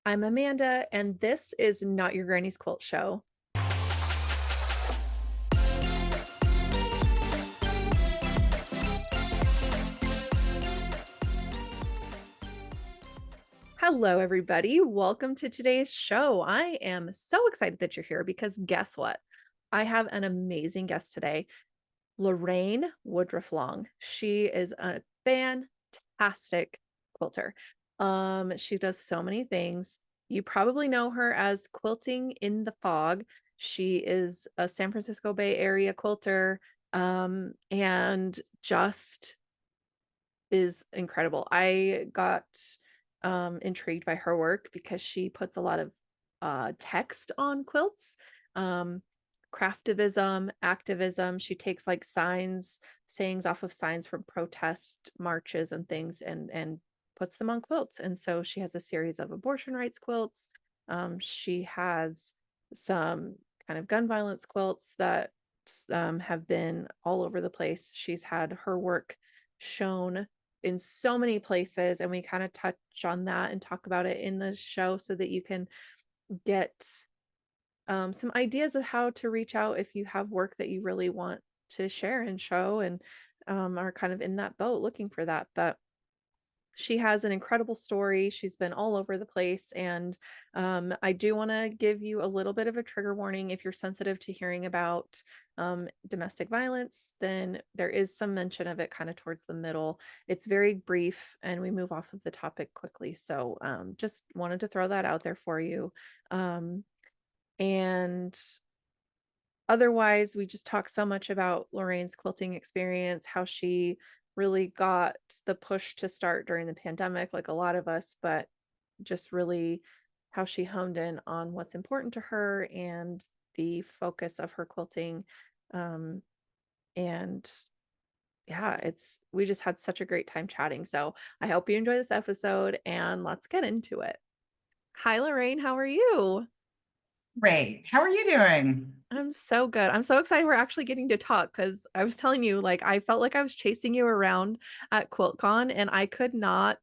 I'm Amanda, and this is Not Your Granny's Quilt Show. Hello, everybody. Welcome to today's show. I am so excited that you're here because guess what? I have an amazing guest today, Lorraine Woodruff-Long. She is a fantastic quilter. She does so many things. You probably know her as Quilting in the Fog. She is a San Francisco Bay Area quilter, and just is incredible. I got intrigued by her work because she puts a lot of text on quilts, um, craftivism, activism. She takes like sayings off of signs from protest marches and things, and puts them on quilts. And so she has a series of abortion rights quilts. She has some kind of gun violence quilts that have been all over the place. She's had her work shown in so many places, and we kind of touch on that and talk about it in the show so that you can get some ideas of how to reach out if you have work that you really want to share and show, and are kind of in that boat looking for that. But she has an incredible story. She's been all over the place. And I do want to give you a little bit of a trigger warning. If you're sensitive to hearing about domestic violence, then there is some mention of it kind of towards the middle. It's very brief and we move off of the topic quickly. So just wanted to throw that out there for you. And otherwise, we just talk so much about Lorraine's quilting experience, how she really got the push to start during the pandemic, like a lot of us, but just really how she honed in on what's important to her and the focus of her quilting. Um, and yeah, we just had such a great time chatting. So I hope you enjoy this episode and let's get into it. Hi, Lorraine. How are you? Great. How are you doing? I'm so good. I'm so excited we're actually getting to talk because I was telling you, like, I felt like I was chasing you around at QuiltCon and I could not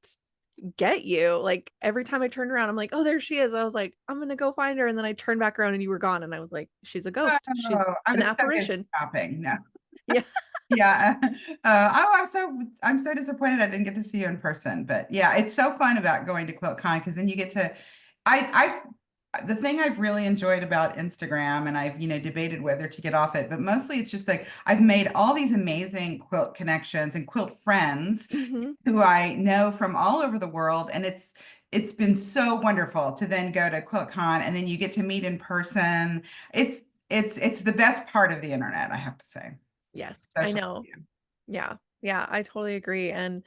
get you. Like, every time I turned around, I'm like, oh, there she is. I was like, I'm gonna go find her. And then I turned back around and you were gone. And I was like, she's a ghost. She's Oh, I an was so busy apparition. shopping. No. Yeah. Yeah. Oh, I'm so disappointed I didn't get to see you in person. But yeah, it's so fun about going to QuiltCon because then you get to the thing I've really enjoyed about Instagram, and I've, debated whether to get off it, but mostly it's just like I've made all these amazing quilt connections and quilt friends Hmm. who I know from all over the world. And it's been so wonderful to then go to QuiltCon and then you get to meet in person. It's the best part of the internet, I have to say. Yes, I Social know. media. Yeah. Yeah, I totally agree. And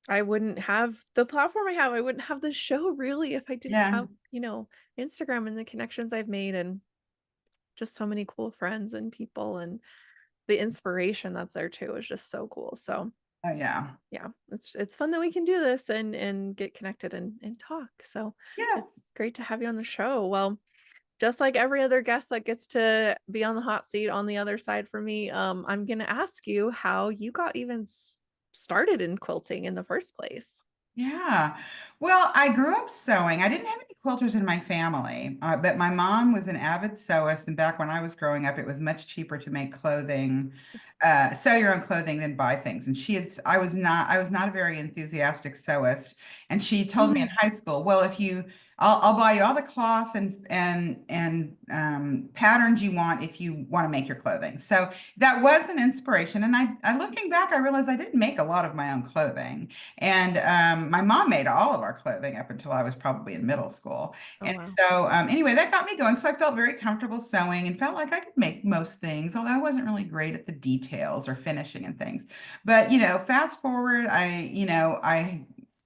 I wouldn't have the platform I have. I wouldn't have the show really if I didn't Yeah. have, Instagram and the connections I've made and just so many cool friends and people, and the inspiration that's there too is just so cool. So Oh yeah. yeah, it's fun that we can do this and get connected and talk. So Yes. it's great to have you on the show. Well, just like every other guest that gets to be on the hot seat on the other side for me, I'm gonna ask you how you got even started in quilting in the first place. Yeah. Well, I grew up sewing. I didn't have any quilters in my family, but my mom was an avid sewist. And back when I was growing up, it was much cheaper to make clothing, sew your own clothing than buy things. And I was not a very enthusiastic sewist. And she told me in Mm. high school, well, I'll buy you all the cloth and patterns you want if you want to make your clothing. So that was an inspiration. And I looking back, I realized I didn't make a lot of my own clothing. And my mom made all of our clothing up until I was probably in middle school. Oh And wow. so, anyway, that got me going. So I felt very comfortable sewing and felt like I could make most things, although I wasn't really great at the details or finishing and things. But, fast forward,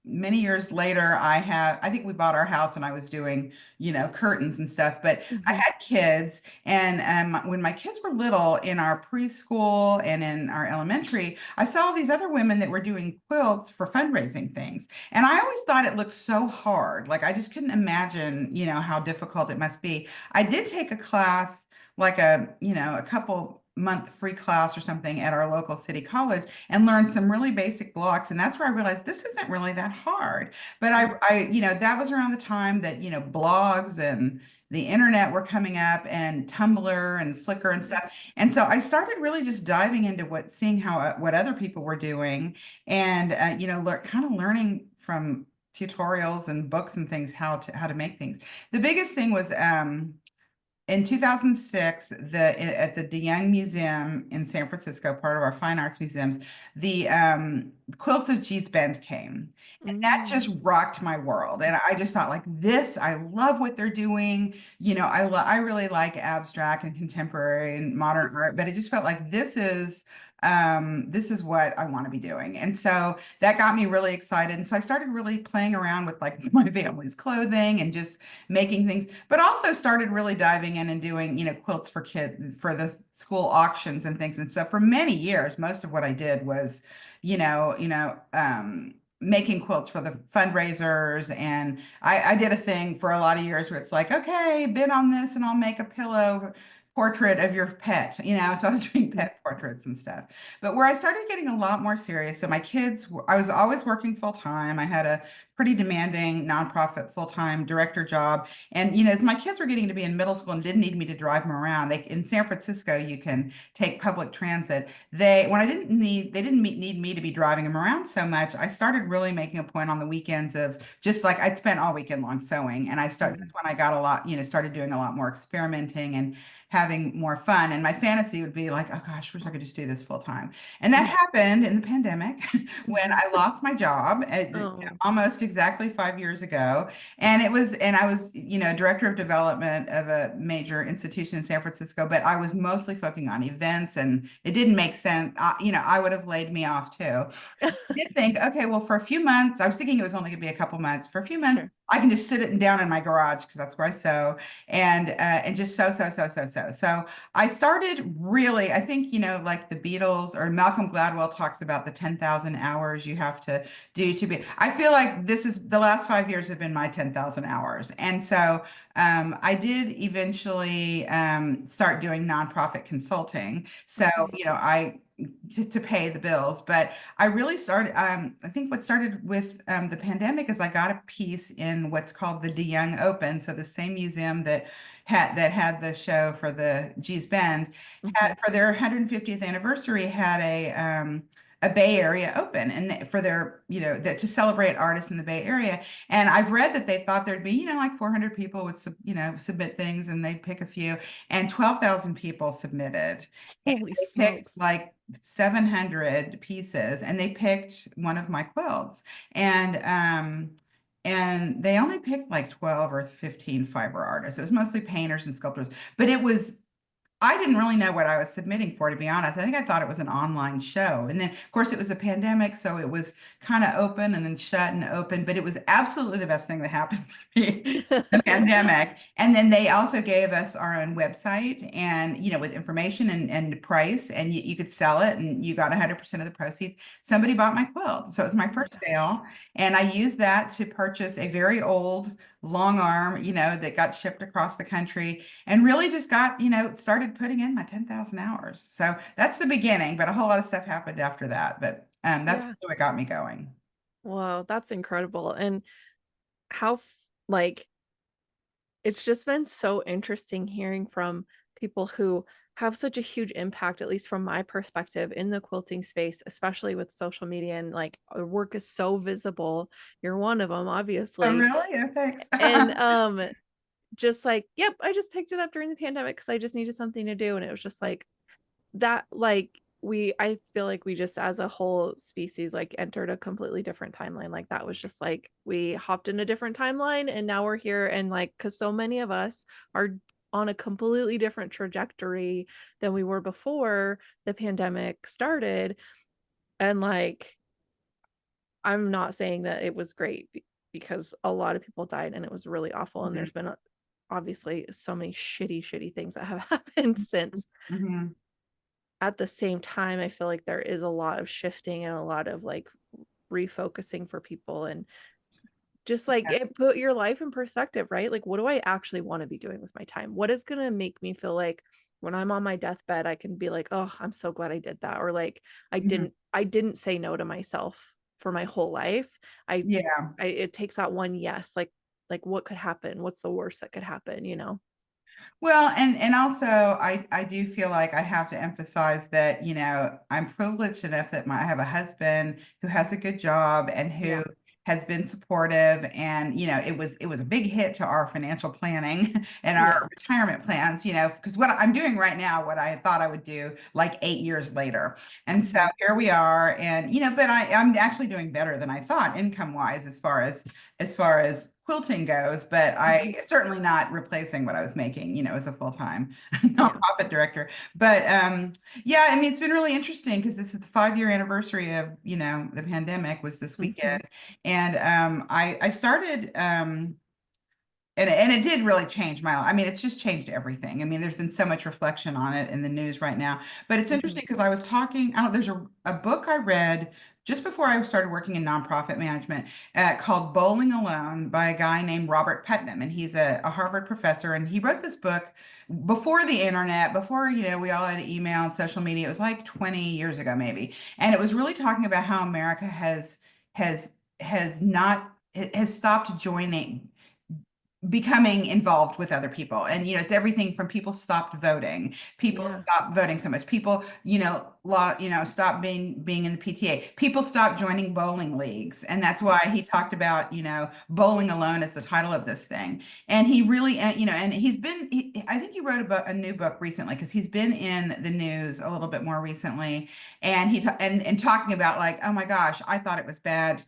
many years later, I think we bought our house when I was doing, curtains and stuff, but I Mhm. had kids. And when my kids were little in our preschool and in our elementary, I saw these other women that were doing quilts for fundraising things. And I always thought it looked so hard. Like I just couldn't imagine, how difficult it must be. I did take a class, like a couple month free class or something at our local city college and learned some really basic blocks. And that's where I realized this isn't really that hard. But Mm, that was around the time that, blogs and the internet were coming up and Tumblr and Flickr and mm, stuff. And so I started really just diving into seeing what other people were doing and, kind of learning from tutorials and books and things how to make things. The biggest thing was in 2006, at the DeYoung Museum in San Francisco, part of our fine arts museums, the quilts of Gee's Bend came. And that just mm, rocked my world. And I just thought, like, this, I love what they're doing. I really like abstract and contemporary and modern art, but it just felt like this is what I want to be doing. And so that got me really excited. And so I started really playing around with like my family's clothing and just making things, but also started really diving in and doing, quilts for kids for the school auctions and things. And so for many years, most of what I did was, making quilts for the fundraisers. And I did a thing for a lot of years where it's like, okay, bid on this and I'll make a pillow portrait of your pet, so I was doing mm, pet portraits and stuff. But where I started getting a lot more serious, so my kids, I was always working full time. I had a pretty demanding nonprofit full-time director job. And, as my kids were getting to be in middle school and didn't need me to drive them around, in San Francisco, you can take public transit. When they didn't need me to be driving them around so much, I started really making a point on the weekends of just like I'd spent all weekend long sewing. And mm, that's when I got a lot, started doing a lot more experimenting and having more fun. And my fantasy would be like, oh gosh, wish I could just do this full time. And that mm, happened in the pandemic when mhm. I lost my job Oh, almost exactly 5 years ago. And I was, director of development of a major institution in San Francisco, but I was mostly focusing on events and it didn't make sense. I would have laid me off too. Did think, okay, well, for a few months, I was thinking it was only going to be a couple months. For a few months, sure. I can just sit it down in my garage because that's where I sew and just sew, sew, sew, sew, sew. So I started really, I think, like the Beatles or Malcolm Gladwell talks about the 10,000 hours you have to do to be. I feel like this is the last 5 years have been my 10,000 hours. And so I did eventually start doing nonprofit consulting. So, Okay. to pay the bills. But I really started, I think what started with the pandemic is I got a piece in what's called the DeYoung Open. So the same museum that had the show for the Gee's Bend Mhm. for their 150th anniversary had a Bay Area Open and for their, that to celebrate artists in the Bay Area. And I've read that they thought there'd be, like 400 people would, submit things and they'd pick a few and 12,000 people submitted. And Holy they picked smokes. like 700 pieces and they picked one of my quilts. And they only picked like 12 or 15 fiber artists. It was mostly painters and sculptors, but I didn't really know what I was submitting for, to be honest. I think I thought it was an online show. And then, of course, it was the pandemic, so it was kind of open and then shut and open, but it was absolutely the best thing that happened to me, the pandemic. And then they also gave us our own website and, with information and price, and you could sell it and you got 100% of the proceeds. Somebody bought my quilt. So it was my Oh my first gosh. sale. And I used that to purchase a very old long arm, that got shipped across the country and really just got, started putting in my 10,000 hours. So that's the beginning, but a whole lot of stuff happened after that. But that's Yeah. what got me going. Wow, that's incredible. And how like it's just been so interesting hearing from people who have such a huge impact, at least from my perspective, in the quilting space, especially with social media and like our work is so visible. You're one of them, Oh, obviously. really? Oh, thanks. And just like, yep, I just picked it up during the pandemic because I just needed something to do. And it was just like that, like I feel like we just as a whole species like entered a completely different timeline. Like that was just like we hopped in a different timeline and now we're here. And like, because so many of us are on a completely different trajectory than we were before the pandemic started. And like, I'm not saying that it was great because a lot of people died and it was really awful. And Mhm, there's been obviously so many shitty things that have happened since. mhm. At the same time, I feel like there is a lot of shifting and a lot of like refocusing for people and just like Yeah. it put your life in perspective, right? Like, what do I actually want to be doing with my time? What is going to make me feel like when I'm on my deathbed, I can be like, oh, I'm so glad I did that. Or like Mhm. I didn't say no to myself for my whole life. I Yeah. it takes that one yes, like what could happen? What's the worst that could happen, you know? Well, and also I do feel like I have to emphasize that, I'm privileged enough that I have a husband who has a good job and who Yeah. has been supportive. And it was a big hit to our financial planning and our Yeah. retirement plans, because what I'm doing right now, what I thought I would do like 8 years later. And so Hmm. here we are. And but I'm actually doing better than I thought income wise as far as quilting goes, but Hmm. I certainly not replacing what I was making, as a full-time Yeah. nonprofit director. But yeah, I mean, it's been really interesting because this is the 5-year anniversary of, the pandemic was this Hmm. weekend. And I started and it did really change I mean, it's just changed everything. I mean, there's been so much reflection on it in the news right now. But it's Hmm. interesting because I was talking, I don't, there's a book I read just before I started working in nonprofit management called Bowling Alone by a guy named Robert Putnam. And he's a Harvard professor. And he wrote this book before the internet, before, we all had email and social media. It was like 20 years ago, maybe. And it was really talking about how America has not, it has stopped joining becoming involved with other people. And it's everything from people stopped voting, people Yeah. stopped voting so much, people stopped being in the PTA, people stopped joining bowling leagues. And that's why he talked about bowling alone as the title of this thing. And he really and I think he wrote about a new book recently because he's been in the news a little bit more recently. And and talking about like, oh my gosh, I thought it was bad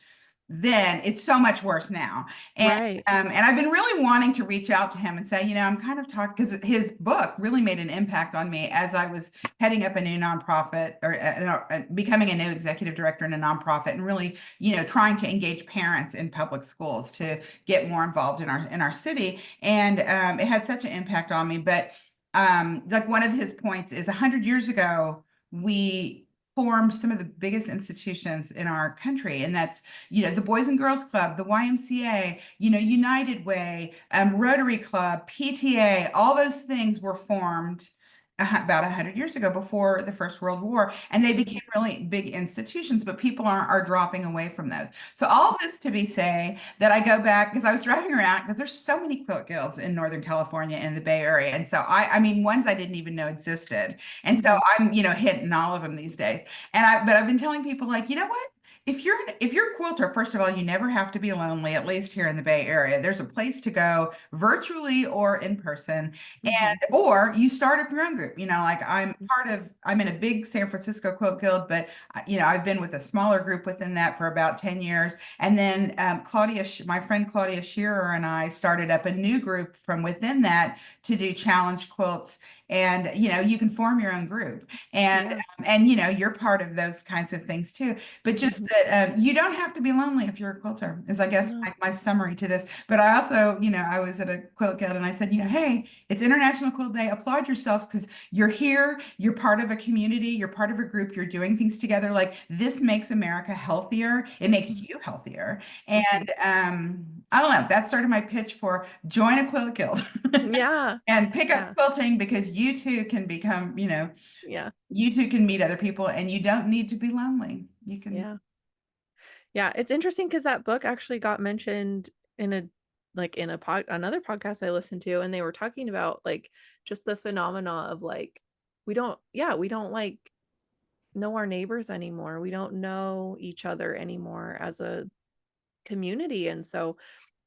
then, it's so much worse now. And Right. and I've been really wanting to reach out to him and say, I'm kind of talking because his book really made an impact on me as I was heading up a new nonprofit or becoming a new executive director in a nonprofit and really, trying to engage parents in public schools to get more involved in our city. And it had such an impact on me. But like one of his points is 100 years ago, we formed some of the biggest institutions in our country. And that's, the Boys and Girls Club, the YMCA, United Way, Rotary Club, PTA, all those things were formed about 100 years ago before the First World War. And they Hmm. became really big institutions, but people are dropping away from those. So all this to be say that I go back because I was driving around because there's so many quilt guilds in Northern California and the Bay Area. And so I mean, ones I didn't even know existed. And so Hmm. I'm, hitting all of them these days. But I've been telling people like, you know what? If you're a quilter, first of all, you never have to be lonely, at least here in the Bay Area. There's a place to go virtually or in person, Hmm. or you start up your own group. Like I'm in a big San Francisco quilt guild, but I've been with a smaller group within that for about 10 years. And then my friend Claudia Shearer and I started up a new group from within that to do challenge quilts. And you can form your own group, and Yeah. you're part of those kinds of things too. But just Hmm. that you don't have to be lonely if you're a quilter, is I guess No. my summary to this. But I also, I was at a quilt guild and I said, hey, it's International Quilt Day. Applaud yourselves because you're here, you're part of a community, you're part of a group, you're doing things together. Like this makes America healthier. It makes you healthier. Hmm. And I don't know, that started my pitch for join a quilt guild Yeah. and pick up Yeah. quilting because you too can become, Yeah. you too can meet other people and you don't need to be lonely. You can. Yeah. Yeah. It's interesting because that book actually got mentioned in a another podcast I listened to, and they were talking about like just the phenomena of like we don't like know our neighbors anymore. We don't know each other anymore as a community. And so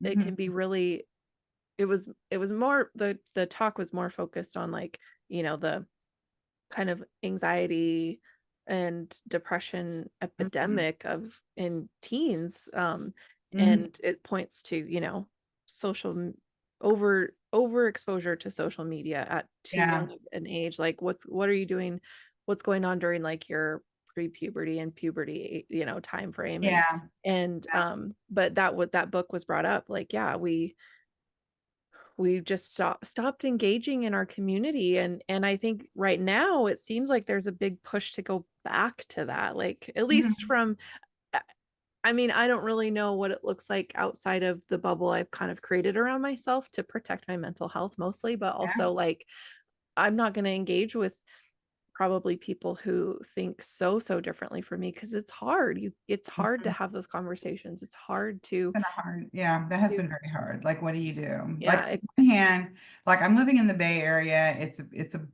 it can Mhm. be really it was more the talk was more focused on like, the kind of anxiety and depression Mhm. epidemic of in teens, Mhm. and it points to, social overexposure to social media at too Yeah. young of an age. Like what are you doing, what's going on during like your pre-puberty and puberty, time frame. and Yeah. and Yeah. but that what that book was brought up, like, yeah, we just stopped engaging in our community. And I think right now it seems like there's a big push to go back to that, like at least Mhm. from I I mean, I don't really know what it looks like outside of the bubble I've kind of created around myself to protect my mental health mostly, but Yeah. also like I'm not going to engage with probably people who think so differently from me because it's hard. It's hard to Mhm. have those conversations. It's hard to Been hard. Yeah, that has to been very hard. Like, what do you do? Like, yeah, on one hand, like I'm living in the Bay Area. It's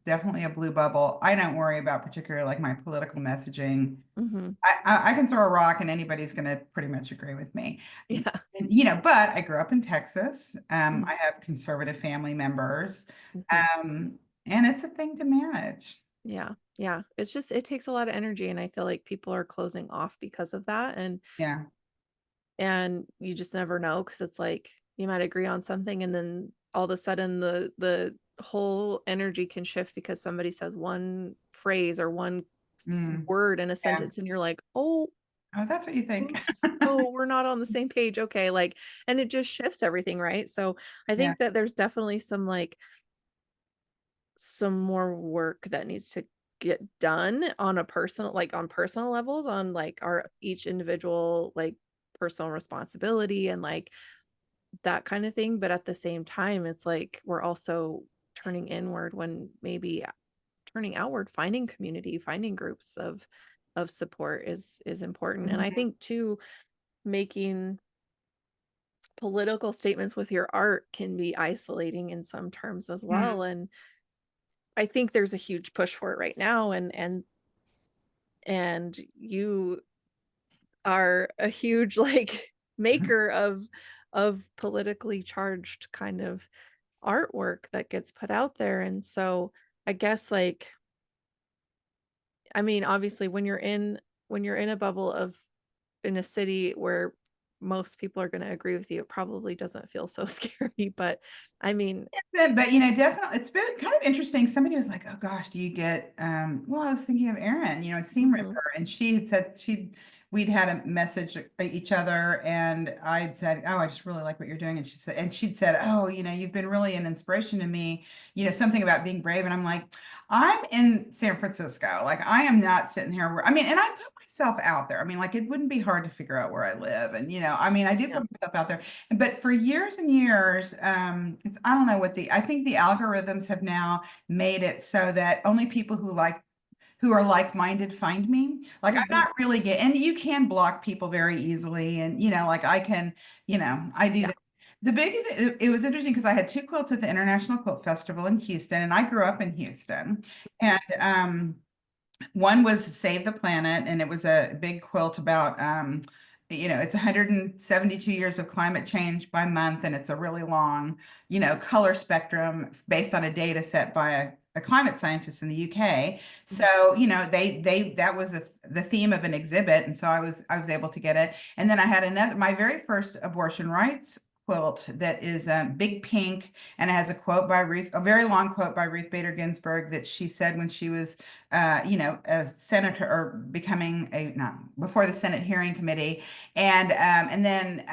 definitely a blue bubble. I don't worry about particularly like my political messaging. mhm, I can throw a rock and anybody's going to pretty much agree with me. yeah, But I grew up in Texas. mhm, I have conservative family members, mhm, and it's a thing to manage. yeah, yeah. It's just it takes a lot of energy, and I feel like people are closing off because of that, Yeah. and you just never know because it's like you might agree on something, and then all of a sudden the whole energy can shift because somebody says one phrase or one Mm, word in a yeah. sentence, and you're like, oh, Oh, that's what you think. oops. Oh, we're not on the same page. Okay. Like, and it just shifts everything, right? So I Yeah. think that there's definitely some more work that needs to get done on a personal, like on personal levels, on like our each individual, like personal responsibility and like that kind of thing. But at the same time, it's like we're also turning inward when maybe turning outward, finding community, finding groups of support is important. And I Mhm. think too, making political statements with your art can be isolating in some terms as Mhm. well. And I think there's a huge push for it right now. And you are a huge like maker of politically charged kind of artwork that gets put out there. And so I guess like I mean, obviously when you're in a bubble of in a city where most people are going to agree with you, it probably doesn't feel so scary. But I mean, But definitely it's been kind of interesting. Somebody was like, "Oh gosh, do you get?" Well, I was thinking of Erin, a seam mhm, ripper, and she had said we'd had a message each other, and I'd said, "Oh, I just really like what you're doing," and she'd said, "Oh, you've been really an inspiration to me. Something about being brave," and I'm like, "I'm in San Francisco. Like, I am not sitting here where and I put myself out there. I mean, like, it wouldn't be hard to figure out where I live, and I do yeah, put myself out there." But for years and years, I don't know I think the algorithms have now made it so that only people who are like-minded find me. Like I'm mhm, not really and you can block people very easily. And, like I can, I do yeah, that. It was interesting because I had two quilts at the International Quilt Festival in Houston, and I grew up in Houston. And one was Save the Planet, and it was a big quilt about, it's 172 years of climate change by month, and it's a really long, color spectrum based on a data set by a climate scientist in the UK. mhm, So, that was the theme of an exhibit, and so I was able to get it. And then I had my very first abortion rights quilt that is big pink, and it has a very long quote by Ruth Bader Ginsburg that she said when she was a senator or becoming no, before the Senate hearing committee. And then,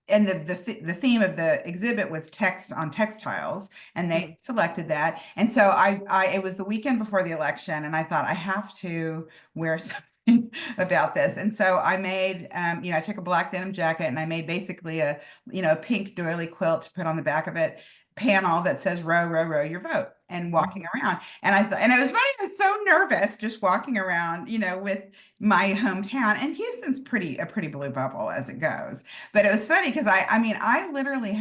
and the theme of the exhibit was text on textiles, and they mhm, selected that. And so it was the weekend before the election, and I thought I have to wear something about this. And so I made, I took a black denim jacket and I made basically a pink doily quilt to put on the back of it, panel that says row, row, row your vote, and walking mhm, around. And and it was funny, I was so nervous just walking around, with my hometown. And Houston's a pretty blue bubble as it goes. But it was funny because I literally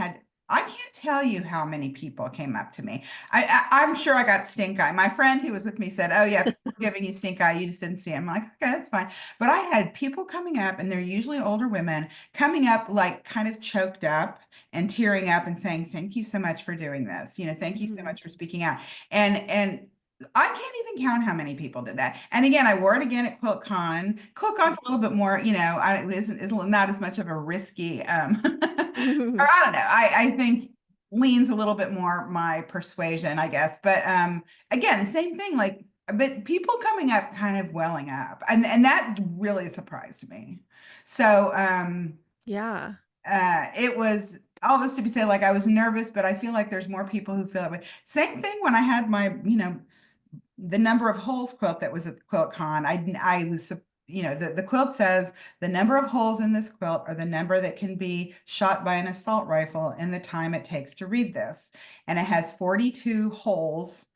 I can't tell you how many people came up to me. I'm sure I got stink eye. My friend who was with me said, "Oh yeah, people were giving you stink eye. You just didn't see him." I'm like, "Okay, that's fine." But I had people coming up, and they're usually older women coming up like kind of choked up and tearing up and saying, "Thank you so much for doing this. Thank you so mhm, much for speaking out." And I can't even count how many people did that. And again, I wore it again at QuiltCon. QuiltCon's a little bit more, is not as much of a risky, or mhm, I don't know. I think leans a little bit more my persuasion, I guess. But again, the same thing, like, but people coming up kind of welling up, and that really surprised me. So yeah, it was all this to be said, like I was nervous, but I feel like there's more people who feel that way. Same thing when I had my, the number of holes quilt that was at the QuiltCon. I was, the quilt says the number of holes in this quilt are the number that can be shot by an assault rifle in the time it takes to read this. And it has 42 holes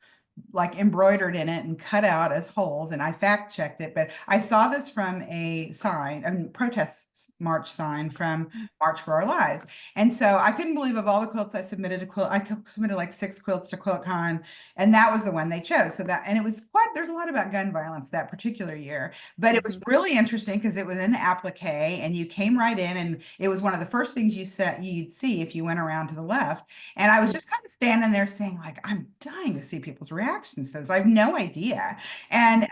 like embroidered in it and cut out as holes. And I fact checked it, but I saw this from a sign, a protest march sign from March for Our Lives. And so I couldn't believe of all the quilts I submitted to quilt, I submitted like 6 quilts to QuiltCon, and that was the one they chose. So that, and it was quite, there's a lot about gun violence that particular year, but it was Mhm. really interesting because it was in applique and you came right in, and it was one of the first things you'd see if you went around to the left. And I was just kind of standing there saying, like, I'm dying to see people's reactions to this. I have no idea. And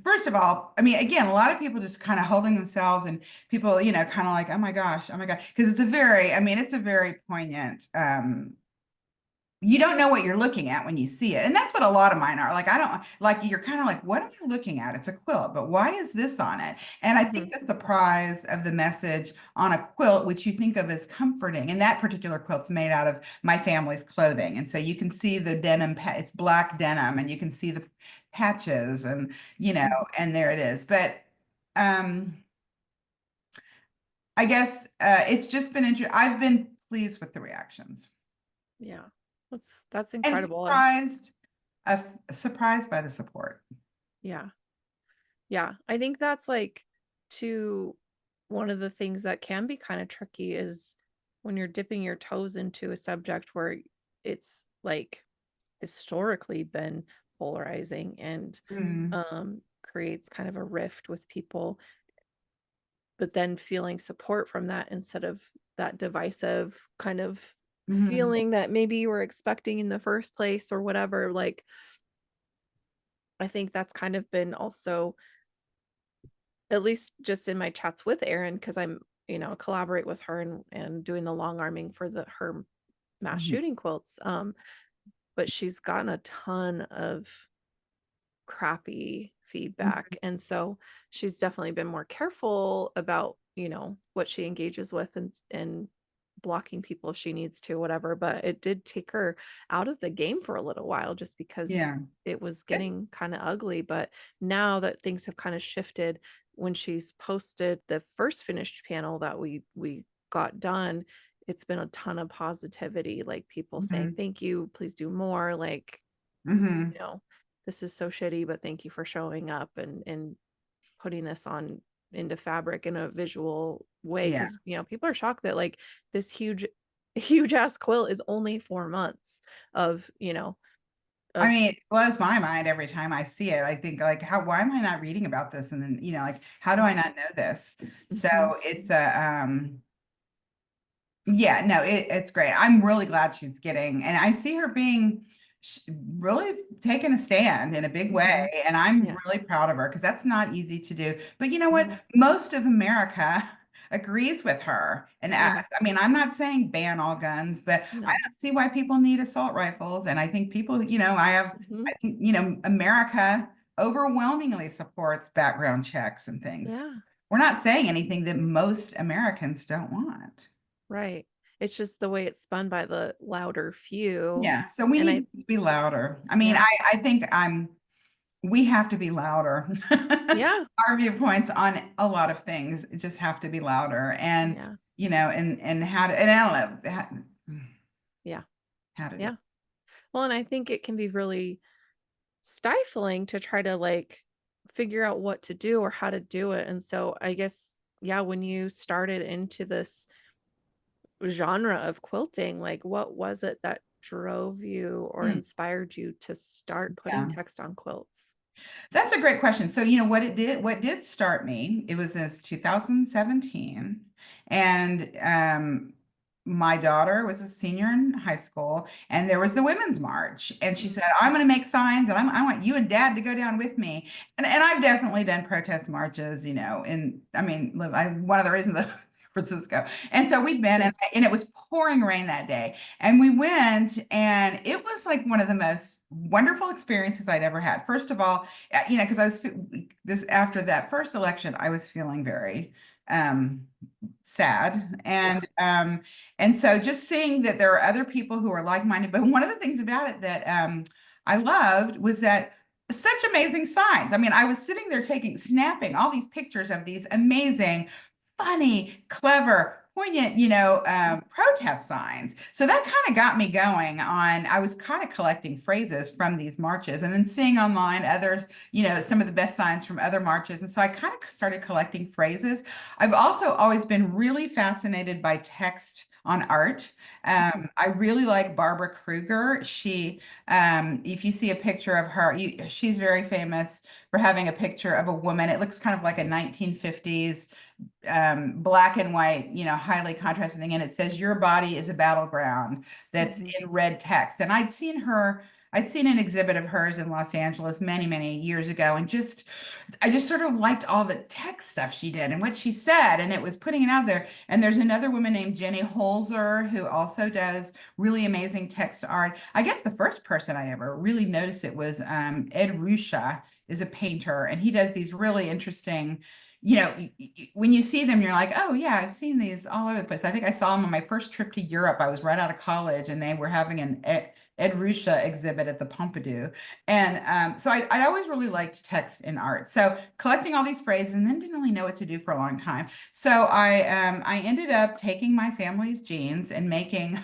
first of all, I mean, again, a lot of people just kind of holding themselves, and people, kind of like, oh my gosh, oh my God. Because it's a very, I mean, it's a very poignant you don't know what you're looking at when you see it. And that's what a lot of mine are. Like, I don't like, you're kind of like, what am I looking at? It's a quilt, but why is this on it? And I think Mhm. that's the prize of the message on a quilt, which you think of as comforting. And that particular quilt's made out of my family's clothing. And so you can see the denim, it's black denim, and you can see the patches, and, Mhm. and there it is. But, um, I guess, it's just been interesting. I've been pleased with the reactions Yeah. That's and incredible. And surprised by the support. yeah. Yeah. I think that's like to one of the things that can be kind of tricky is when you're dipping your toes into a subject where it's like historically been polarizing and Mm, creates kind of a rift with people, but then feeling support from that instead of that divisive kind of mhm, feeling that maybe you were expecting in the first place or whatever. Like, I think that's kind of been also, at least just in my chats with Erin, because I'm, collaborate with her and doing the long arming for her mass mhm, shooting quilts. But she's gotten a ton of crappy mhm. feedback. And so she's definitely been more careful about, what she engages with and blocking people if she needs to, whatever. But it did take her out of the game for a little while just because Yeah. it was getting kind of ugly. But now that things have kind of shifted, when she's posted the first finished panel that we got done, it's been a ton of positivity, like people saying, Mhm, thank you, please do more. Like, mhm. you know, this is so shitty, but thank you for showing up and putting this on into fabric in a visual way. Yeah. Cause people are shocked that like this huge ass quilt is only 4 months of, I of mean, it blows my mind every time I see it. I think, like, why am I not reading about this? And then, like, how do I not know this? So Mhm. it's yeah, no, it's great. I'm really glad she's getting, and I see her being really taking a stand in a big way. Mhm. And I'm Yeah. really proud of her because that's not easy to do. But you know what? Mhm. Most of America agrees with her and us. Yeah. I mean, I'm not saying ban all guns, but I No. don't see why people need assault rifles. And I think people, Mhm. I think, America overwhelmingly supports background checks and things. Yeah. We're not saying anything that most Americans don't want. Right. It's just the way it's spun by the louder few. Yeah, so we And need I to be louder. I mean, yeah. I think we have to be louder. Yeah. Our viewpoints on a lot of things just have to be louder. And, Yeah. and how to, and I don't know Yeah. how to do Yeah. Well, and I think it can be really stifling to try to like figure out what to do or how to do it. And so I guess, yeah, when you started into this genre of quilting, like what was it that drove you or it. inspired you to start putting Yeah. text on quilts? That's a great question. So, what did start me, it was this 2017. And my daughter was a senior in high school, and there was the Women's March. And she Mm. said, I'm going to make signs, and I want you and Dad to go down with me. And I've definitely done protest marches, and I mean, one of the reasons I live in San Francisco. And so we'd been, Yeah. and it was pouring rain that day. And we went, and it was like one of the most wonderful experiences I'd ever had. First of all, because I was this after that first election, I was feeling very um sad, Yeah. and so just seeing that there are other people who are like-minded. But one of the things about it that I loved was that such amazing signs. I mean, I was sitting there snapping all these pictures of these amazing, funny, clever, poignant, protest signs. So that kind of got me going on. I was kind of collecting phrases from these marches and then seeing online other, some of the best signs from other marches. And so I kind of started collecting phrases. I've also always been really fascinated by text on art. Mhm. I really like Barbara Kruger. If you see a picture of her, she's very famous for having a picture of a woman. It looks kind of like a 1950s black and white, highly contrasted thing. And it says, "Your body is a battleground," that's Mhm. in red text. And I'd seen an exhibit of hers in Los Angeles many, many years ago. And I just sort of liked all the text stuff she did and what she said. And it was putting it out there. And there's another woman named Jenny Holzer who also does really amazing text art. I guess the first person I ever really noticed it was Ed Ruscha is a painter, and he does these really interesting, when you see them, you're like, oh yeah, I've seen these all over the place. I think I saw them on my first trip to Europe. I was right out of college, and they were having an Ed Ruscha exhibit at the Pompidou. And so I'd always really liked text in art. So collecting all these phrases, and then didn't really know what to do for a long time. So I ended up taking my family's jeans and making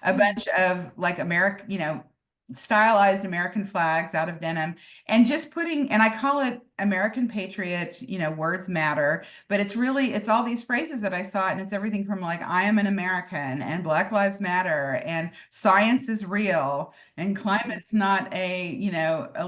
a Mhm. bunch of like American, stylized American flags out of denim, and just putting, and I call it American Patriot, words matter, but it's all these phrases that I saw, and it's everything from like, I am an American, and Black Lives Matter, and science is real, and Mhm. climate's not a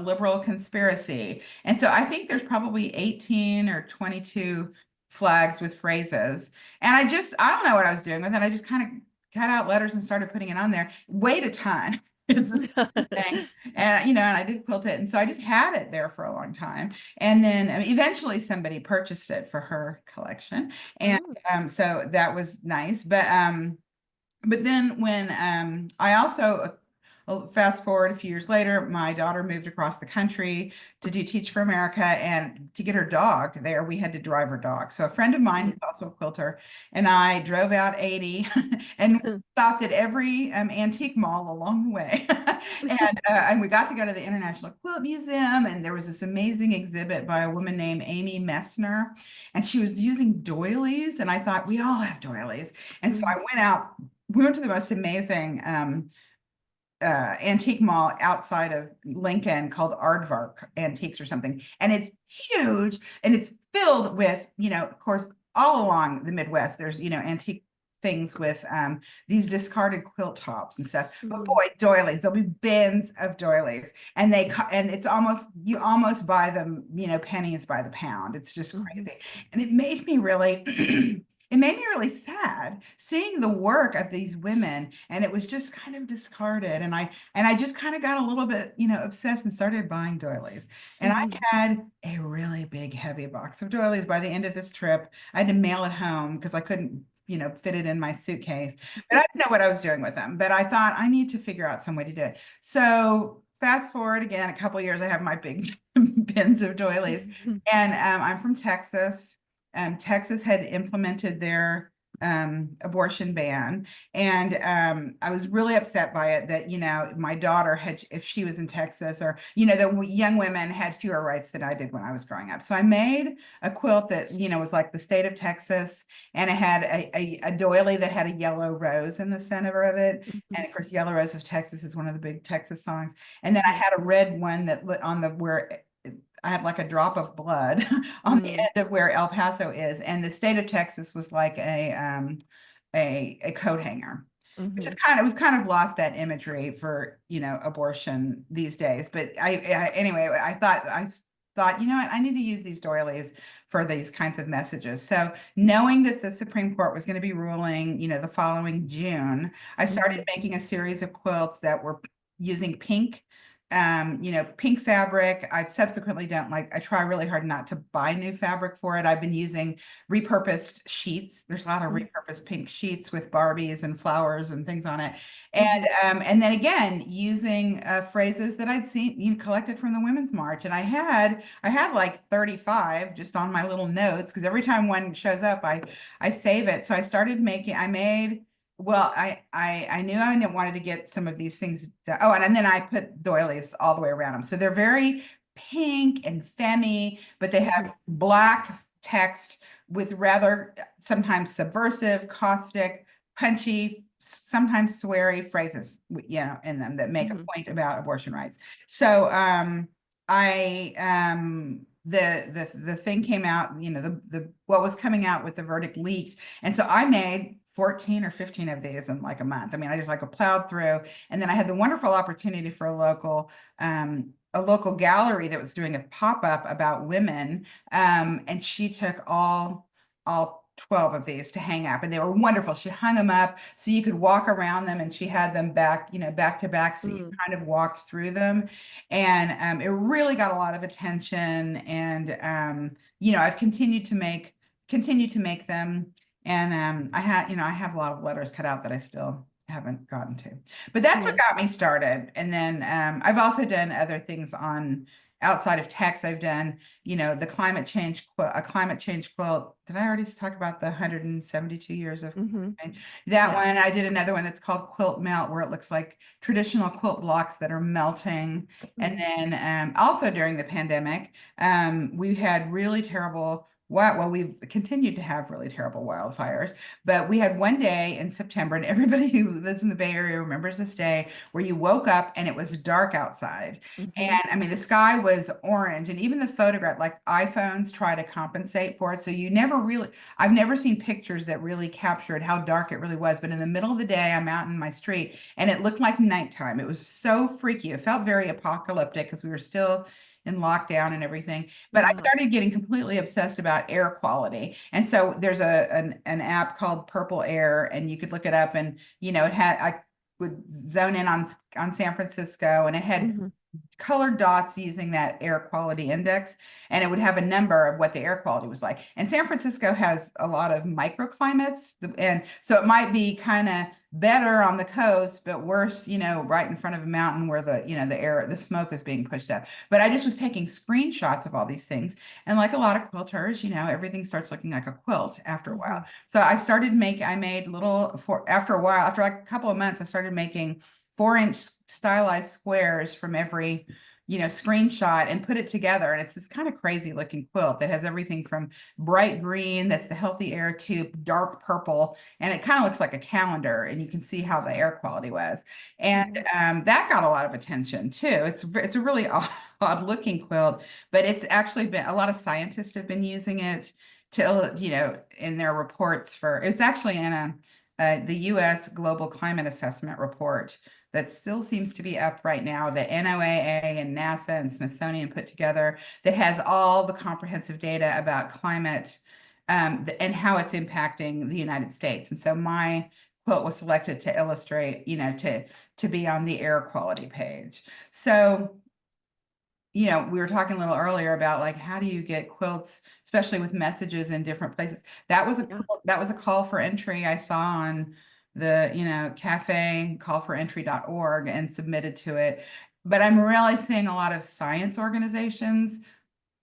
liberal conspiracy. And so I think there's probably 18 or 22 flags with phrases. And I don't know what I was doing with it. I just kind of cut out letters and started putting it on there. Weighed a ton. It's the same thing. And I did quilt it. And so I just had it there for a long time. And then I mean, eventually somebody purchased it for her collection. And Mm. so that was nice. But then when I also fast forward a few years later, my daughter moved across the country to do Teach for America, and to get her dog there, we had to drive her dog. So a friend of mine who's also a quilter and I drove out 80 and stopped at every antique mall along the way. And we got to go to the International Quilt Museum, and there was this amazing exhibit by a woman named Amy Messner, and she was using doilies, and I thought we all have doilies. And so I Mhm. went out, we went to the most amazing antique mall outside of Lincoln called Aardvark Antiques or something. And it's huge, and it's filled with, of course, all along the Midwest, there's, antique things with these discarded quilt tops and stuff. But Mhm. boy, doilies, there'll be bins of doilies, and and it's almost, you almost buy them, pennies by the pound. It's just Mhm. crazy. And it made me really it made me really sad seeing the work of these women, and it was just kind of discarded. And I just kind of got a little bit, obsessed and started buying doilies. And I Mhm. had a really big, heavy box of doilies by the end of this trip. I had to mail it home because I couldn't, fit it in my suitcase. But I didn't know what I was doing with them. But I thought I need to figure out some way to do it. So fast forward again, a couple of years, I have my big bins of doilies. Mhm. And I'm from Texas. Texas had implemented their abortion ban. And I was really upset by it that, my daughter had, if she was in Texas, or, the young women had fewer rights than I did when I was growing up. So I made a quilt that, was like the state of Texas, and it had a doily that had a yellow rose in the center of it. And Mhm. of course, Yellow Rose of Texas is one of the big Texas songs. And then I Mhm. had a red one that lit on the where I had like a drop of blood on the Mm. end of where El Paso is, and the state of Texas was like a coat hanger, which is Mhm. kind of, we've kind of lost that imagery for, abortion these days. But anyway, I thought, you know what, I need to use these doilies for these kinds of messages. So knowing that the Supreme Court was going to be ruling, the following June, I Mhm. started making a series of quilts that were using pink fabric. I've subsequently done, like, I try really hard not to buy new fabric for it. I've been using repurposed sheets. There's a lot of Mhm. repurposed pink sheets with Barbies and flowers and things on it. And Mhm. and then again, using phrases that I'd seen, collected from the Women's March. And I had like 35 just on my little notes, because every time one shows up, I save it. So I made, well, I knew I wanted to get some of these things. Oh, and then I put doilies all the way around them. So they're very pink and femmy, but they Mhm. have black text with rather sometimes subversive, caustic, punchy, sometimes sweary phrases, in them that make a Mhm. point about abortion rights. So I the thing came out, the what was coming out with the verdict leaked. And so I made 14 or 15 of these in like a month. I mean, I just like plowed through. And then I had the wonderful opportunity for a local gallery that was doing a pop-up about women. And she took all 12 of these to hang up, and they were wonderful. She hung them up so you could walk around them, and she had them back to back, so you Mm. kind of walked through them. And it really got a lot of attention. And I've continued to make them. And I have a lot of letters cut out that I still haven't gotten to. But that's what Yeah. got me started. And then I've also done other things on outside of text. I've done, the climate change quilt. Did I already talk about the 172 years of Mhm. climate change? That Yeah. one, I did another one that's called Quilt Melt, where it looks like traditional quilt blocks that are melting. And Mhm. then also during the pandemic, we had really terrible, well, we've continued to have really terrible wildfires, but we had one day in September, and everybody who lives in the Bay Area remembers this day, where you woke up and it was dark outside. Mhm. And I mean, the sky was orange, and even the photograph, like iPhones try to compensate for it. So I've never seen pictures that really captured how dark it really was. But in the middle of the day, I'm out in my street and it looked like nighttime. It was so freaky. It felt very apocalyptic because we were still in lockdown and everything. But I Yeah. started getting completely obsessed about air quality. And so there's an app called Purple Air, and you could look it up, and I would zone in on San Francisco, and it had Mhm. colored dots using that air quality index, and it would have a number of what the air quality was like. And San Francisco has a lot of microclimates, and so it might be kind of better on the coast, but worse, right in front of a mountain where the smoke is being pushed up. But I just was taking screenshots of all these things. And like a lot of quilters, everything starts looking like a quilt after a while. Mhm. So I made after a while, after like a couple of months, I started making 4-inch stylized squares from every screenshot, and put it together, and it's this kind of crazy looking quilt that has everything from bright green, that's the healthy air, to dark purple, and it kind of looks like a calendar, and you can see how the air quality was. And Yeah. that got a lot of attention too. It's a really odd looking quilt, but it's actually been, a lot of scientists have been using it to in their reports. For it's actually in the U.S. Global Climate Assessment report that still seems to be up right now, that NOAA and NASA and Smithsonian put together, that has all the comprehensive data about climate, and how it's impacting the United States. And so my quilt was selected to illustrate, to be on the air quality page. So we were talking a little earlier about, like, how do you get quilts, especially with messages in different places? Yeah. That was a call for entry I saw on the, cafe callforentry.org, and submitted to it. But I'm really seeing a lot of science organizations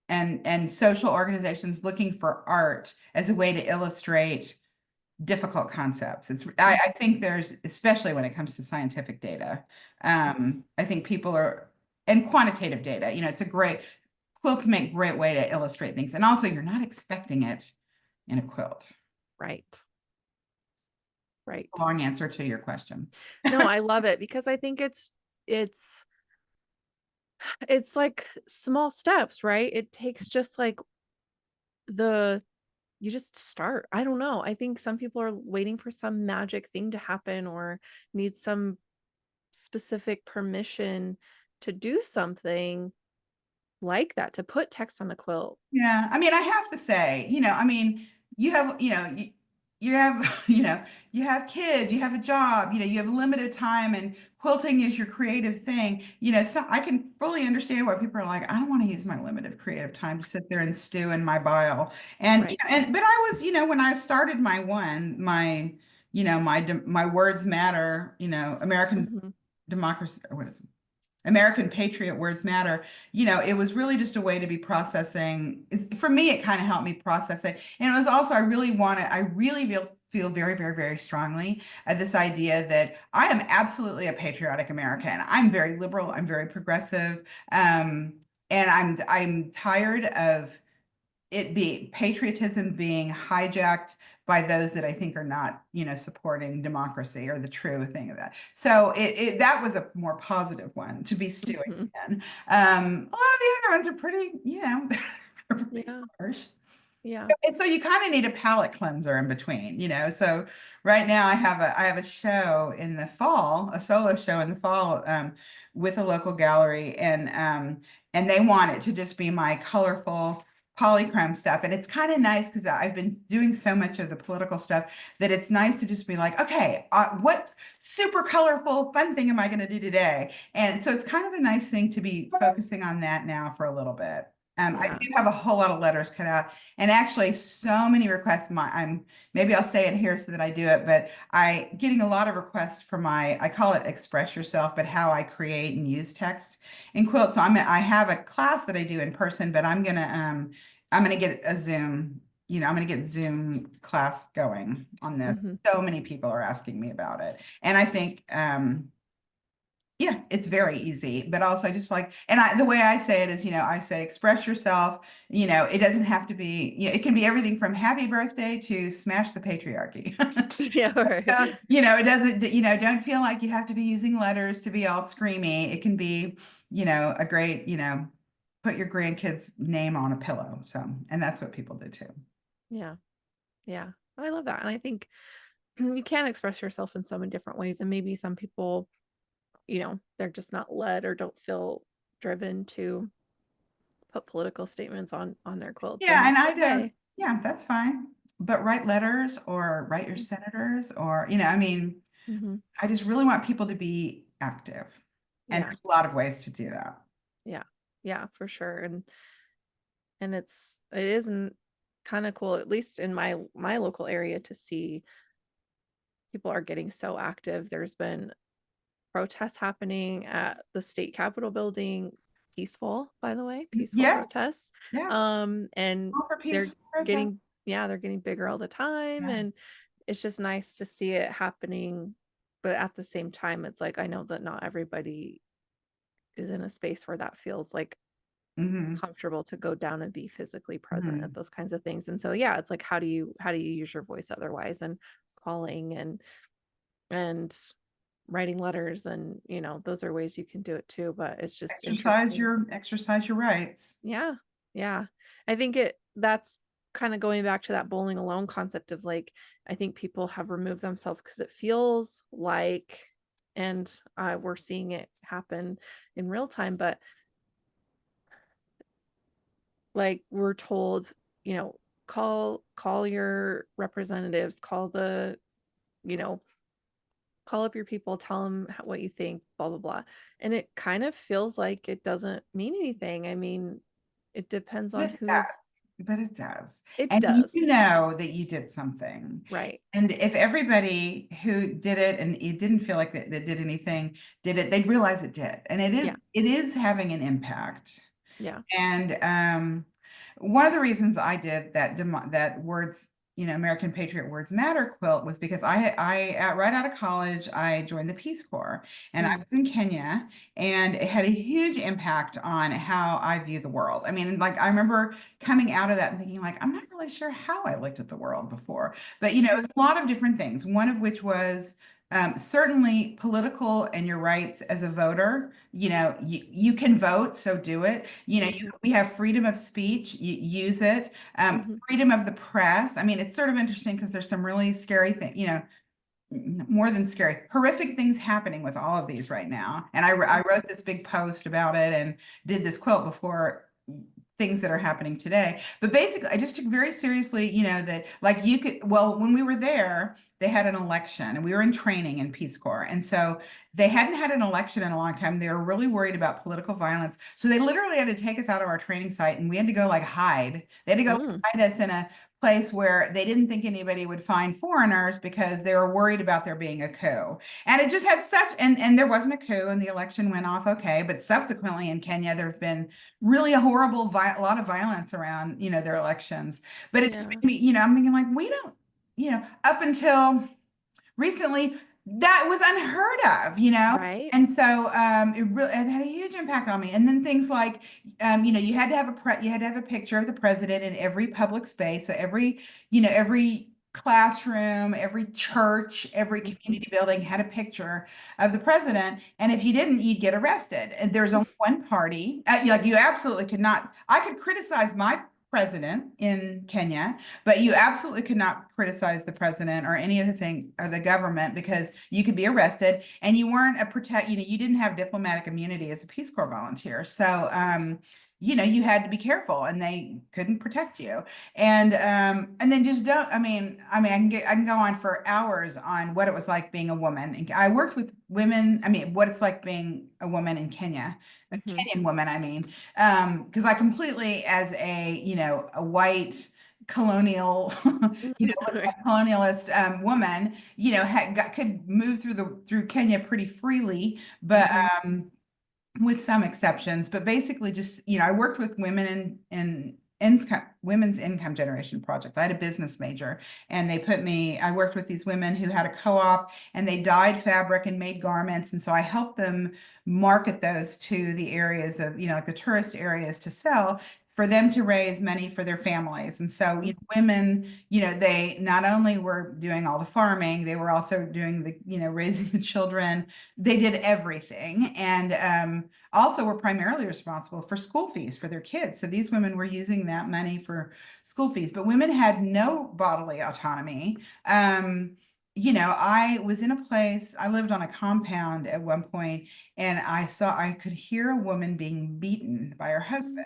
and social organizations looking for art as a way to illustrate difficult concepts. I Mhm. think there's, especially when it comes to scientific data, I think people are, and quantitative data, quilts make great way to illustrate things. And also, you're not expecting it in a quilt. Right. Right. Long answer to your question. No, I love it because I think it's it's like small steps, right? It takes just like the you just start. I don't know. I think some people are waiting for some magic thing to happen or need some specific permission to do something like that, to put text on a quilt. Yeah, I mean, I have to say, I mean, you have, you have, you have kids, you have a job, you have limited time, and quilting is your creative thing. So I can fully understand why people are like, I don't want to use my limited creative time to sit there and stew in my bile. And, Right. but I was, when I started my words matter, American Mhm. democracy, or what is it? American Patriot Words Matter, it was really just a way to be processing. For me, it kind of helped me process it. And it was also, I really feel very, very, very strongly this idea that I am absolutely a patriotic American. I'm very liberal. I'm very progressive. And I'm tired of it be patriotism being hijacked by those that I think are not, supporting democracy or the true thing of that. So that was a more positive one to be stewing Mhm. in. A lot of the other ones are pretty, they're pretty Yeah. harsh. Yeah. And so you kind of need a palate cleanser in between, So right now I have a show in the fall, a solo show in the fall, with a local gallery, and they want it to just be my colorful polychrome stuff. And it's kind of nice because I've been doing so much of the political stuff that it's nice to just be like, okay, what super colorful fun thing am I going to do today? And so it's kind of a nice thing to be focusing on that now for a little bit. I Yeah. do have a whole lot of letters cut out, and actually so many requests. Maybe I'll say it here so that I do it, but getting a lot of requests for I call it express yourself, but how I create and use text in Quilt. So I have a class that I do in person, but I'm gonna get a Zoom, I'm gonna get Zoom class going on this. Mhm. So many people are asking me about it. And I think yeah, it's very easy, but also I just the way I say it is, I say express yourself, it doesn't have to be, it can be everything from happy birthday to smash the patriarchy. Yeah, right. It doesn't, don't feel like you have to be using letters to be all screamy. It can be, a great, put your grandkid's name on a pillow. So, and that's what people do too. Yeah. Yeah. I love that. And I think you can express yourself in so many different ways. And maybe some people, they're just not led or don't feel driven to put political statements on their quilts. Yeah, And and that's I don't, okay. yeah, that's fine. But write letters or write your senators or, I mean, Hmm. I just really want people to be active. And Yeah. there's a lot of ways to do that. Yeah. Yeah, for sure. And it isn't kind of cool, at least in my local area, to see people are getting so active. There's been protests happening at the state capitol building, peaceful, by the way, peaceful Yes, protests. yes. And All for they're peace. Protest. they're getting bigger all the time. Yeah. And it's just nice to see it happening. But at the same time, it's like I know that not everybody is in a space where that feels like Hmm. comfortable to go down and be physically present at Hmm. those kinds of things. And so yeah, it's like how do you use your voice otherwise? And calling and writing letters, and those are ways you can do it too, but it's just interesting. Exercise your rights. Yeah. Yeah. I think that's kind of going back to that bowling alone concept of like, I think people have removed themselves because it feels like, and we're seeing it happen in real time, but like we're told, you know, call your representatives, you know, call up your people, tell them what you think, blah, blah, blah. And it kind of feels like it doesn't mean anything. I mean, it depends But on it does. who's, But it does. it And does. you know that you did something. Right. And if everybody who did it and it didn't feel like that did anything, did it, they'd realize it did. And Yeah. it is having an impact. Yeah. And one of the reasons I did that words, American Patriot Words Matter quilt was because right out of college, I joined the Peace Corps, and I Mm. was in Kenya, and it had a huge impact on how I view the world. I mean, like I remember coming out of that and thinking like, I'm not really sure how I looked at the world before, but it Hmm. was a lot of different things. One of which was certainly political and your rights as a voter. You can vote, so do it. Hmm. We have freedom of speech, use it. Hmm. Freedom of the press. I mean, it's sort of interesting because there's some really scary things, more than scary, horrific things happening with all of these right now. And I wrote this big post about it and did this quilt before things that are happening today. But basically, I just took very seriously, that like when we were there, they had an election and we were in training in Peace Corps. And so they hadn't had an election in a long time. They were really worried about political violence. So they literally had to take us out of our training site and we had to go like hide. They had to go Mm. hide us in a place where they didn't think anybody would find foreigners because they were worried about there being a coup. And it just had and there wasn't a coup and the election went off okay. But subsequently in Kenya, there's been really a lot of violence around, their elections. But it just Yeah. made me, I'm thinking like, we don't, up until recently, that was unheard of, Right. And so it had a huge impact on me. And then things like, you had to have you had to have a picture of the president in every public space. So every classroom, every church, every Mhm. community building had a picture of the president. And if you didn't, you'd get arrested. And there's only one party. Like you absolutely could not. I could criticize my president in Kenya, but you absolutely could not criticize the president or any of the thing or the government because you could be arrested and you weren't you didn't have diplomatic immunity as a Peace Corps volunteer. So you had to be careful and they couldn't protect you. And then just don't, I can go on for hours on what it was like being a woman. And I worked with women, what it's like being a woman in Kenya, a Mhm. Kenyan woman, because I completely, as a white colonial, Right. colonialist woman, could move through Kenya pretty freely, but Mhm. with some exceptions. But basically, just I worked with women in women's income generation projects. I had a business major, and I worked with these women who had a co-op, and they dyed fabric and made garments, and so I helped them market those to the areas of like the tourist areas to sell, for them to raise money for their families. And so, women, they not only were doing all the farming, they were also doing the, raising the children. They did everything. And also were primarily responsible for school fees for their kids. So these women were using that money for school fees, but women had no bodily autonomy. I was in a place, I lived on a compound at one point, and I could hear a woman being beaten by her husband,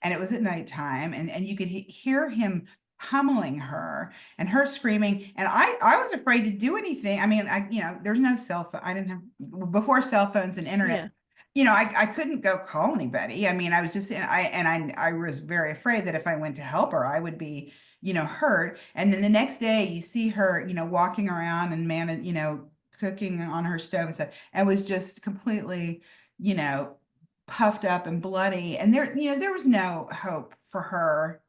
and it was at nighttime, and you could hear him pummeling her and her screaming. And I was afraid to do anything. There's no cell phone. I didn't have, before cell phones and internet. Yeah. I couldn't go call anybody. I was just, I was very afraid that if I went to help her, I would be, hurt. And then the next day you see her, walking around and cooking on her stove and stuff, and was just completely, you know, puffed up and bloody. And there was no hope for her,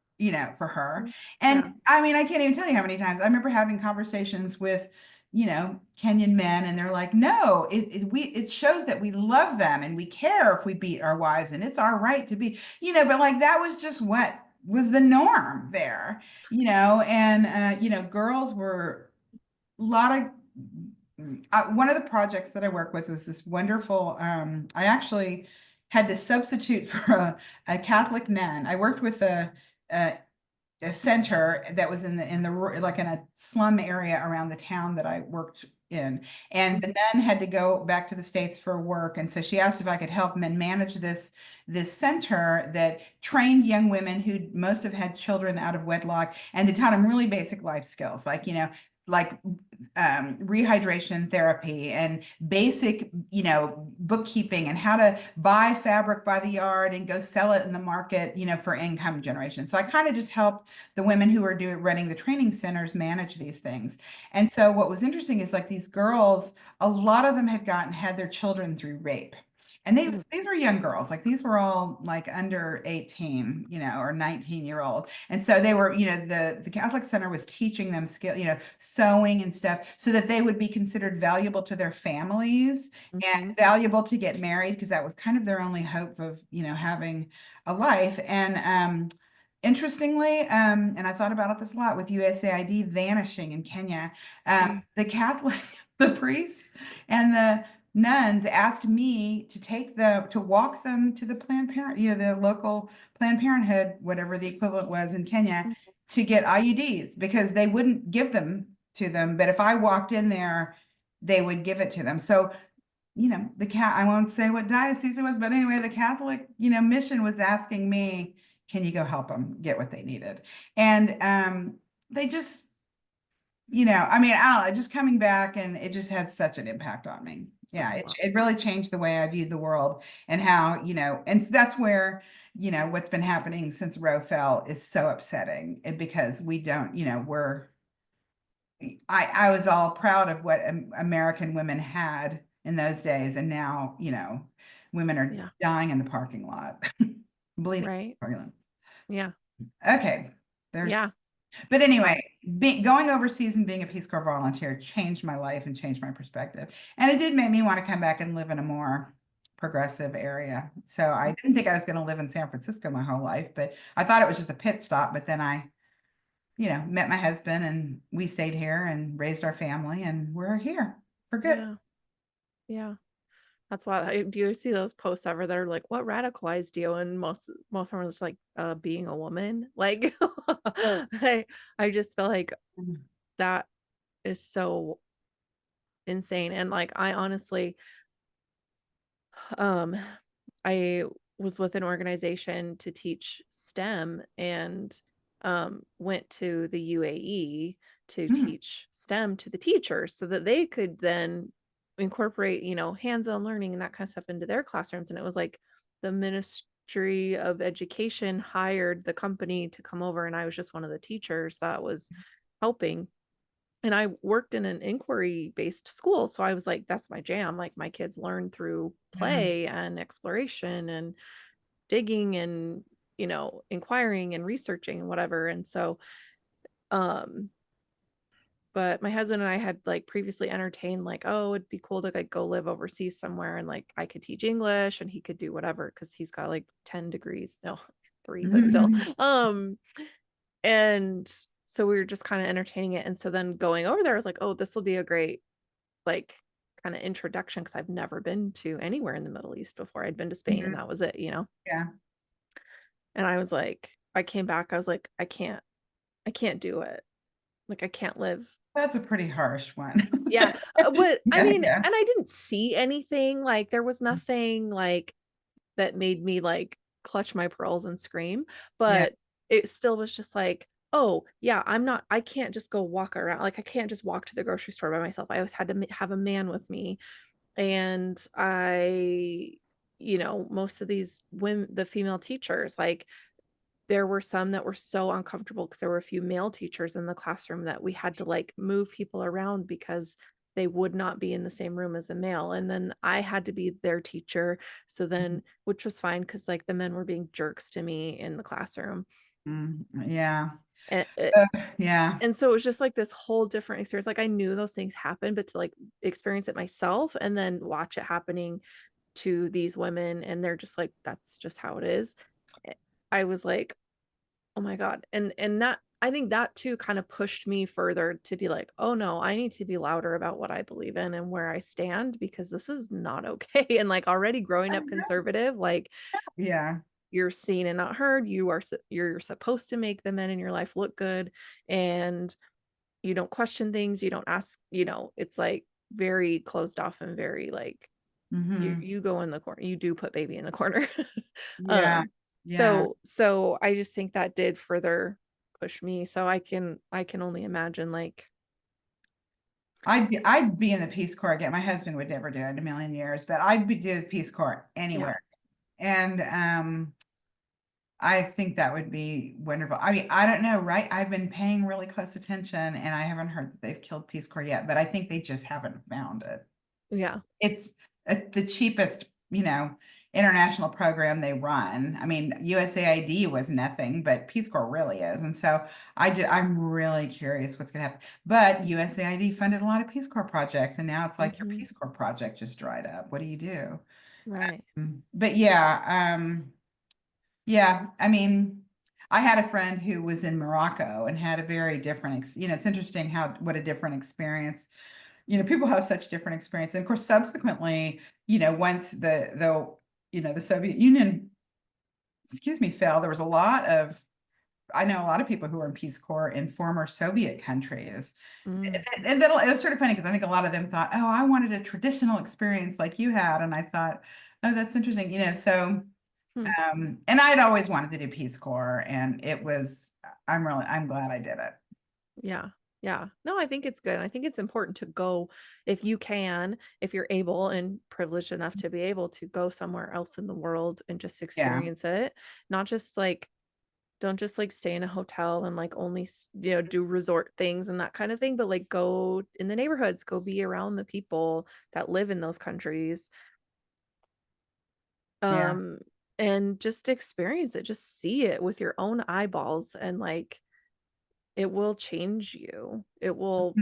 for her. Mhm. And Yeah. I can't even tell you how many times I remember having conversations with, Kenyan men, and they're like, no, it shows that we love them and we care if we beat our wives, and it's our right to be, but like that was just what was the norm there, and girls were a lot of one of the projects that I work with was this wonderful. I actually had to substitute for a Catholic nun. I worked with a a center that was like in a slum area around the town that I worked in. And the nun had to go back to the States for work. And so she asked if I could help men manage this center that trained young women who most have had children out of wedlock, and they taught them really basic life skills, like rehydration therapy and basic, bookkeeping, and how to buy fabric by the yard and go sell it in the market, for income generation. So I kind of just helped the women who were running the training centers manage these things. And so what was interesting is like these girls, a lot of them had their children through rape. And Mhm. these were young girls, like these were all like under 18, or 19-year-old. And so they were, the Catholic Center was teaching them skill, sewing and stuff, so that they would be considered valuable to their families and Mhm. valuable to get married, because that was kind of their only hope of, having a life. And interestingly, and I thought about this a lot with USAID vanishing in Kenya, Mhm. the Catholic, the priests and the nuns asked me to walk them to the Planned Parent, the local Planned Parenthood, whatever the equivalent was in Kenya, Mhm. to get IUDs, because they wouldn't give them to them. But if I walked in there, they would give it to them. So, I won't say what diocese it was, but anyway, the Catholic, mission was asking me, can you go help them get what they needed? And they just, I don't know, just coming back, and it just had such an impact on me. Yeah, Oh, it, wow. it really changed the way I viewed the world, and how, and that's where, what's been happening since Roe fell is so upsetting, because we don't, I was all proud of what American women had in those days. And now, women are Yeah. dying in the parking lot, bleeding in Right. the parking Yeah. lot. Okay. There's, Yeah. but Wow. anyway, going overseas and being a Peace Corps volunteer changed my life and changed my perspective. And it did make me want to come back and live in a more progressive area. So I didn't think I was going to live in San Francisco my whole life, but I thought it was just a pit stop. But then I, met my husband and we stayed here and raised our family and we're here for good. Yeah. Yeah. That's why do you see those posts ever that are like, what radicalized you? And most of them are just like being a woman. Like I just feel like that is so insane. And like I honestly um I was with an organization to teach STEM and went to the UAE to Mm, teach STEM to the teachers so that they could then incorporate, hands-on learning and that kind of stuff into their classrooms. And it was like the Ministry of Education hired the company to come over, and I was just one of the teachers that was helping. And I worked in an inquiry-based school, so I was like, that's my jam. Like my kids learn through mm, play and exploration and digging and, inquiring and researching and whatever. And so, um, but my husband and I had like previously entertained like, oh, it'd be cool to like go live overseas somewhere and like I could teach English and he could do whatever because he's got like 10 degrees. No, three, but still. mm. And so we were just kind of entertaining it. And so then going over there, I was like, oh, this will be a great like kind of introduction because I've never been to anywhere in the Middle East before. I'd been to Spain and Mhm. that was it. Yeah, And I was like, I came back, I was like, I can't do it. Like I can't live. that's a pretty harsh one. Yeah. But I Yeah, mean, yeah, and I didn't see anything, like there was nothing like that made me like clutch my pearls and scream, yeah. but it still was just like, oh, yeah, I can't just go walk around. Like I can't just walk to the grocery store by myself. I always had to have a man with me. And most of these women, the female teachers, like there were some that were so uncomfortable because there were a few male teachers in the classroom that we had to like move people around because they would not be in the same room as a male. And then I had to be their teacher. So then, which was fine because like the men were being jerks to me in the classroom. Yeah. And, Yeah. and so it was just like this whole different experience. Like I knew those things happened, but to like experience it myself and then watch it happening to these women and they're just like, that's just how it is. I was like, oh my God. And that I think that too kind of pushed me further to be like, oh no, I need to be louder about what I believe in and where I stand because this is not okay. And like already growing up conservative, like Yeah. you're seen and not heard. You're supposed to make the men in your life look good and you don't question things, you don't ask, it's like very closed off and very like Hmm. you go in the corner, you do put baby in the corner. Yeah. um Yeah. so I just think that did further push me, so I can only imagine like I'd be in the Peace Corps again. My husband would never do it in a million years, but I'd be do the Peace Corps yeah, anywhere. And I think that would be wonderful. I mean, I don't know, right? I've been paying really close attention and I haven't heard that they've killed Peace Corps yet, but I think they just haven't found it. yeah, It's the cheapest, international program they run. I mean, USAID was nothing, but Peace Corps really is. And so I'm really curious what's going to happen. But USAID funded a lot of Peace Corps projects, and now it's like your hmm, Peace Corps project just dried up. What do you do? right, But yeah, I mean, I had a friend who was in Morocco and had a very different, it's interesting what a different experience. People have such different experience. And of course, subsequently, once the Soviet Union, excuse me, fell, there was I know a lot of people who were in Peace Corps in former Soviet countries. mm, And then it was sort of funny because I think a lot of them thought, oh, I wanted a traditional experience like you had. And I thought, oh, that's interesting. So hmm, and I'd always wanted to do Peace Corps, and I'm glad I did it. yeah, yeah, no, I think it's good. I think it's important to go if you can, if you're able and privileged enough to be able to go somewhere else in the world and just Yeah. experience it, not just like don't just like stay in a hotel and like only do resort things and that kind of thing, but like go in the neighborhoods, go be around the people that live in those countries, Yeah. um and just experience it, just see it with your own eyeballs and like it will change you. It will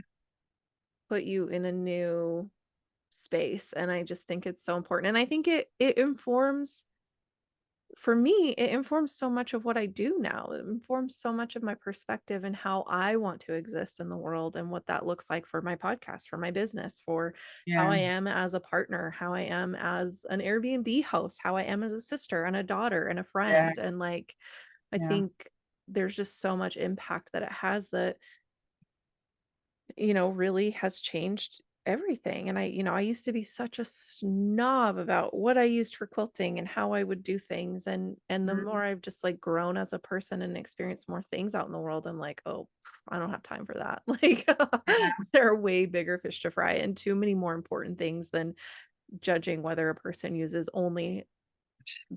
put you in a new space, and I just think it's so important. And I think it informs for me, it informs so much of what I do now. It informs so much of my perspective and how I want to exist in the world and what that looks like for my podcast, for my business, for how Yeah, I am as a partner, how I am as an Airbnb host, how I am as a sister and a daughter and a yeah, friend. And like, I yeah. think there's just so much impact that it has that, really has changed everything. And I used to be such a snob about what I used for quilting and how I would do things. And the Mhm. more I've just like grown as a person and experienced more things out in the world, I'm like, oh, I don't have time for that. Like Yeah. there are way bigger fish to fry and too many more important things than judging whether a person uses only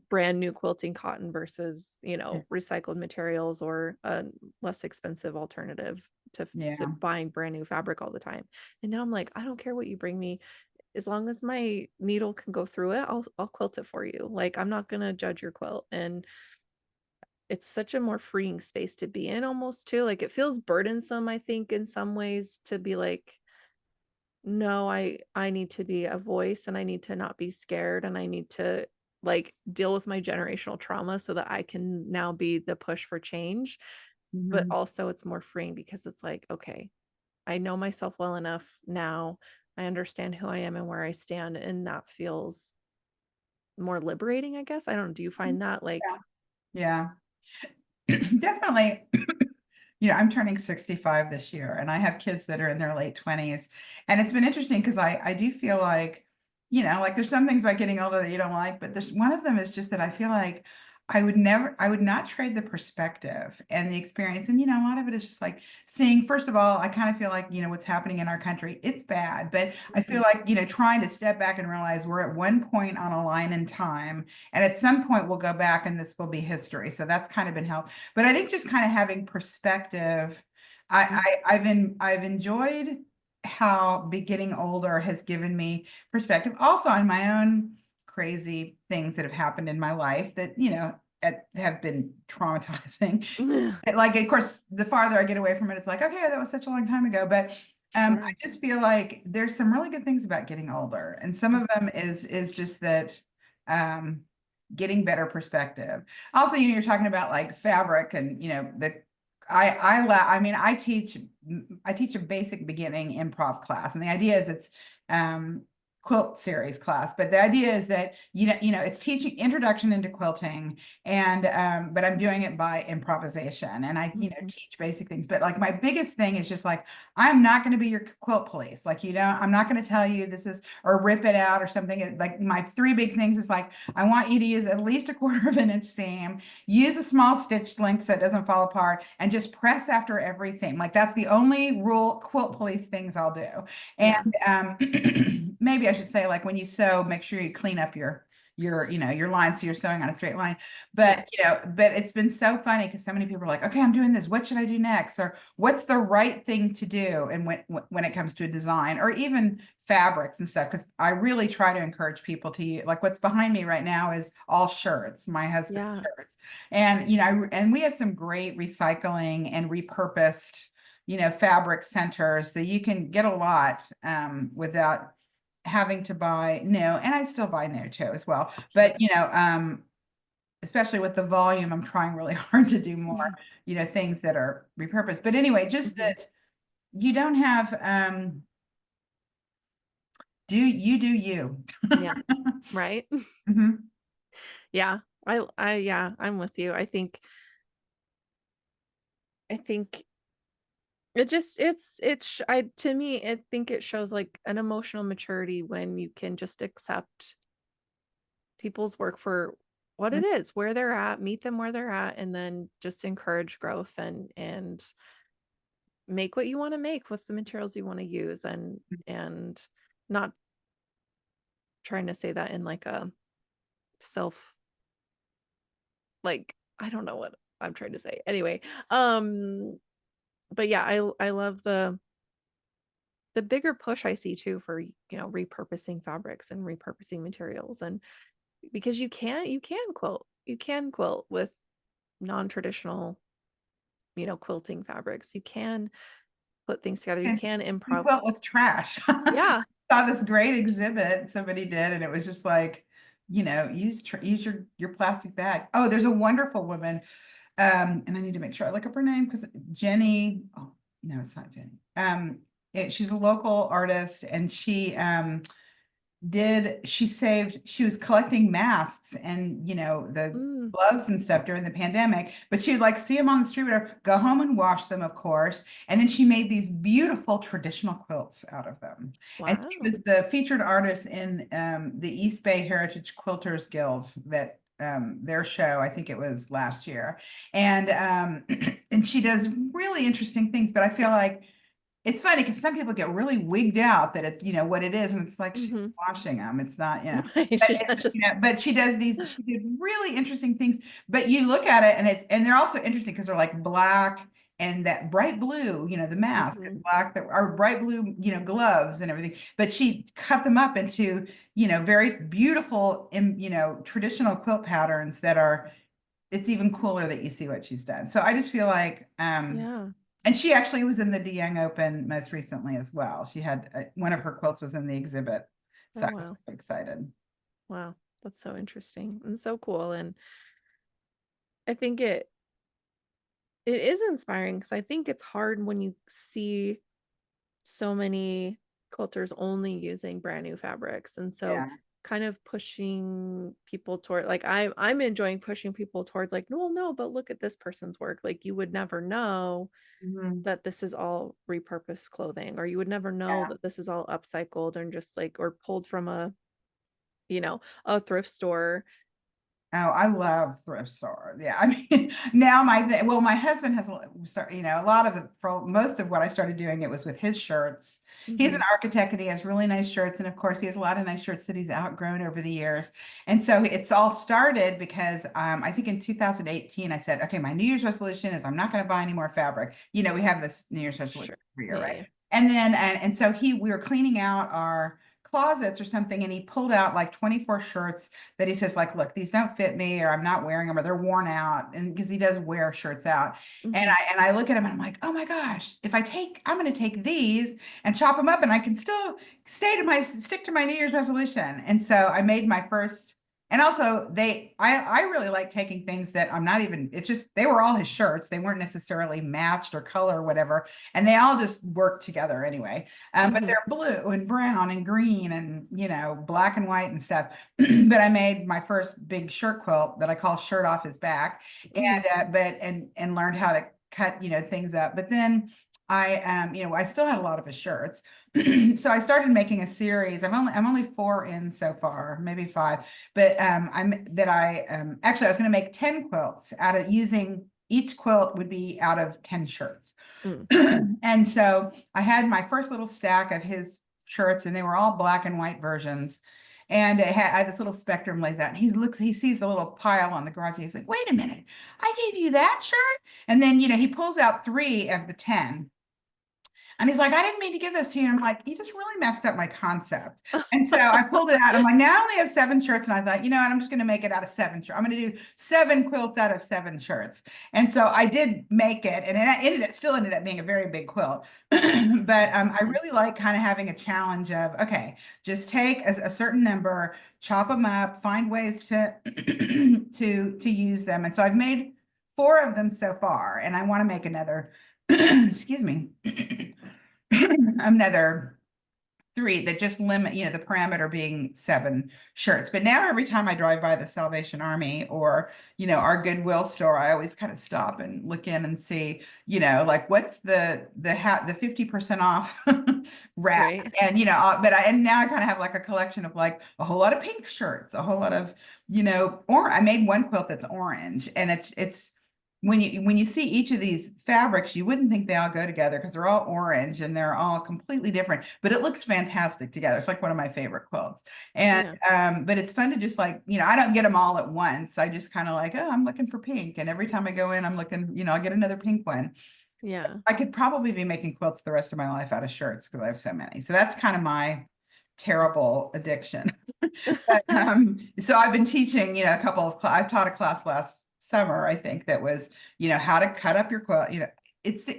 brand new quilting cotton versus, recycled materials or a less expensive alternative to Yeah. buying brand new fabric all the time. And now I'm like, I don't care what you bring me. As long as my needle can go through it, I'll quilt it for you. Like I'm not gonna judge your quilt. And it's such a more freeing space to be in almost too. Like it feels burdensome, I think, in some ways to be like, no, I need to be a voice and I need to not be scared and I need to like deal with my generational trauma so that I can now be the push for change. But Mhm. also it's more freeing because it's like, okay, I know myself well enough now. I understand who I am and where I stand, and that feels more liberating, I guess. I don't know. Do you find that like Yeah. Yeah. Definitely. I'm turning 65 this year, and I have kids that are in their late 20s. And it's been interesting because I do feel like, like there's some things about getting older that you don't like, but there's one of them is just that I feel like I would not trade the perspective and the experience. And, a lot of it is just like seeing, first of all, I kind of feel like, what's happening in our country, it's bad, but I feel Mhm. like, trying to step back and realize we're at one point on a line in time. And at some point we'll go back and this will be history. So that's kind of been helpful. But I think just kind of having perspective, I've enjoyed how getting older has given me perspective also on my own crazy things that have happened in my life that, have been traumatizing. Like, of course, the farther I get away from it, it's like, okay, that was such a long time ago. But I Sure. just feel like there's some really good things about getting older. And some of them is just that um, getting better perspective. Also, you're talking about like fabric and, I teach a basic beginning improv class. And the idea is it's um, quilt series class, but the idea is that it's teaching introduction into quilting, and but I'm doing it by improvisation, and I Mhm. teach basic things. But like my biggest thing is just like I'm not going to be your quilt police. Like I'm not going to tell you this is or rip it out or something. Like my three big things is like I want you to use at least a quarter of an inch seam, use a small stitch length so it doesn't fall apart, and just press after every seam. Like that's the only rule quilt police things I'll do. And Yeah. maybe I should say, like when you sew, make sure you clean up your lines so you're sewing on a straight line. Yeah. But it's been so funny because so many people are like, okay, I'm doing this. What should I do next? Or what's the right thing to do? And when it comes to a design or even fabrics and stuff, because I really try to encourage people to use, like what's behind me right now is all shirts, my husband's Yeah. shirts. And and we have some great recycling and repurposed fabric centers, so you can get a lot without having to buy new. And I still buy new too as well. Sure. But especially with the volume, I'm trying really hard to do more, things that are repurposed. But anyway, just Mhm. that you don't have do you. Yeah. Right. Mhm. Yeah. Yeah, I'm with you. I think I to me, I think it shows like an emotional maturity when you can just accept people's work for what it is, where they're at, meet them where they're at, and then just encourage growth and make what you want to make with the materials you want to use and not trying to say that in like a self like I don't know what I'm trying to say. Anyway, um but yeah, I love the bigger push I see too for, repurposing fabrics and repurposing materials and because you can quilt. You can quilt with non-traditional quilting fabrics. You can put things together. You And can you improv. quilt with trash. Yeah. Saw this great exhibit somebody did, and it was just like, use your plastic bag. Oh, there's a wonderful woman, and I need to make sure I look up her name because Jenny. Oh no, it's not Jenny. She's a local artist, and she was collecting masks and the Mm, gloves and stuff during the pandemic, but she'd like see them on the street, whatever, go home and wash them, of course, and then she made these beautiful traditional quilts out of them. And she wow. was the featured artist in the East Bay Heritage Quilters Guild, that their show, I think it was last year, and and she does really interesting things, but I feel like it's funny because some people get really wigged out that it's, what it is. And it's like she's Hmm. washing them. It's not, Right. but, She's not just. but she did really interesting things. But you look at it and they're also interesting because they're like black and that bright blue, the mask, Mhm. and black that are bright blue, gloves and everything. But she cut them up into, very beautiful, traditional quilt patterns that are, it's even cooler that you see what she's done. So I just feel like, Yeah. and she actually was in the DeYoung Open most recently as well. She had one of her quilts was in the exhibit. So Oh, I was wow. really excited. Wow. That's so interesting and so cool. And I think it is inspiring because I think it's hard when you see so many quilters only using brand new fabrics. And so Yeah. kind of pushing people toward like I'm enjoying pushing people towards like, no, no, but look at this person's work. Like you would never know Mhm. that this is all repurposed clothing, or you would never know Yeah. that this is all upcycled and just like or pulled from a thrift store. Oh, I love thrift stores. Yeah, I mean, now my husband has, a lot of it, for most of what I started doing, it was with his shirts. He's an Hmm. architect and he has really nice shirts. And of course, he has a lot of nice shirts that he's outgrown over the years. And so it's all started because I think in 2018, I said, okay, my New Year's resolution is I'm not going to buy any more fabric. We have this New Year's resolution Sure. every year, Yeah, right? yeah. And then, and so we were cleaning out our closets or something, and he pulled out like 24 shirts that he says like, look, these don't fit me, or I'm not wearing them, or they're worn out. And because he does wear shirts out. And Hmm. I look at him and I'm like, oh my gosh, I'm going to take these and chop them up and I can still stick to my New Year's resolution. And so I made my first, and also I really like taking things that I'm not even, it's just, they were all his shirts. They weren't necessarily matched or color or whatever. And they all just work together anyway. But Hmm. they're blue and brown and green and, black and white and stuff. But I made my first big shirt quilt that I call shirt off his back, Hmm. and learned how to cut, things up. But then I still had a lot of his shirts. So I started making a series. I'm only 4 in so far, maybe 5. But actually I was going to make 10 quilts out of using each quilt would be out of 10 shirts. Mm. And so I had my first little stack of his shirts, and they were all black and white versions. And I had this little spectrum lays out, and he sees the little pile on the garage, and he's like, wait a minute, I gave you that shirt? And then, he pulls out 3 of the 10. And he's like, I didn't mean to give this to you. And I'm like, you just really messed up my concept. And so I pulled it out. I'm like, now I only have 7 shirts. And I thought, what, I'm just going to make it out of 7 shirts. I'm going to do 7 quilts out of 7 shirts. And so I did make it. And it still ended up being a very big quilt. But I Mhm. really like kind of having a challenge of, okay, just take a certain number, chop them up, find ways to, to use them. And so I've made 4 of them so far. And I want to make another, excuse me. Another 3 that just limit, the parameter being 7 shirts. But now every time I drive by the Salvation Army or, our Goodwill store, I always kind of stop and look in and see, like what's the 50% off rack. Right. And, and now I kind of have like a collection of like a whole lot of pink shirts, a whole lot of, or I made one quilt that's orange, and it's when you see each of these fabrics, you wouldn't think they all go together because they're all orange and they're all completely different, but it looks fantastic together. It's like one of my favorite quilts. And Yeah. but it's fun to just like, I don't get them all at once. I just kind of like, oh, I'm looking for pink. And every time I go in, I'm looking, I'll get another pink one. Yeah. I could probably be making quilts the rest of my life out of shirts because I have so many. So that's kind of my terrible addiction. But, so I've been teaching, I've taught a class last summer, I think, that was, how to cut up your quilt. It's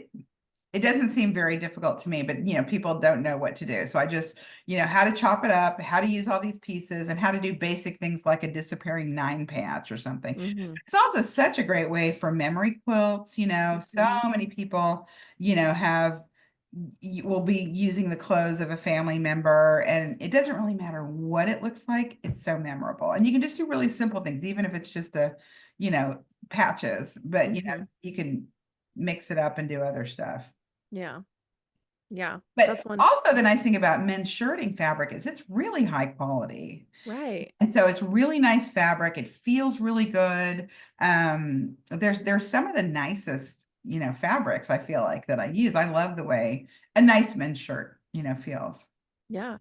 it doesn't seem very difficult to me, but people don't know what to do. So I just, how to chop it up, how to use all these pieces, and how to do basic things like a disappearing 9 patch or something. Mhm. It's also such a great way for memory quilts. So Mhm. many people, have you will be using the clothes of a family member, and it doesn't really matter what it looks like. It's so memorable. And you can just do really simple things, even if it's just you know, patches, but Mhm. you can mix it up and do other stuff. Yeah. Yeah. That's But one. also the nice thing about men's shirting fabric is it's really high quality. Right. And so it's really nice fabric. It feels really good. There's some of the nicest, fabrics I feel like that I use. I love the way a nice men's shirt, feels. Yeah.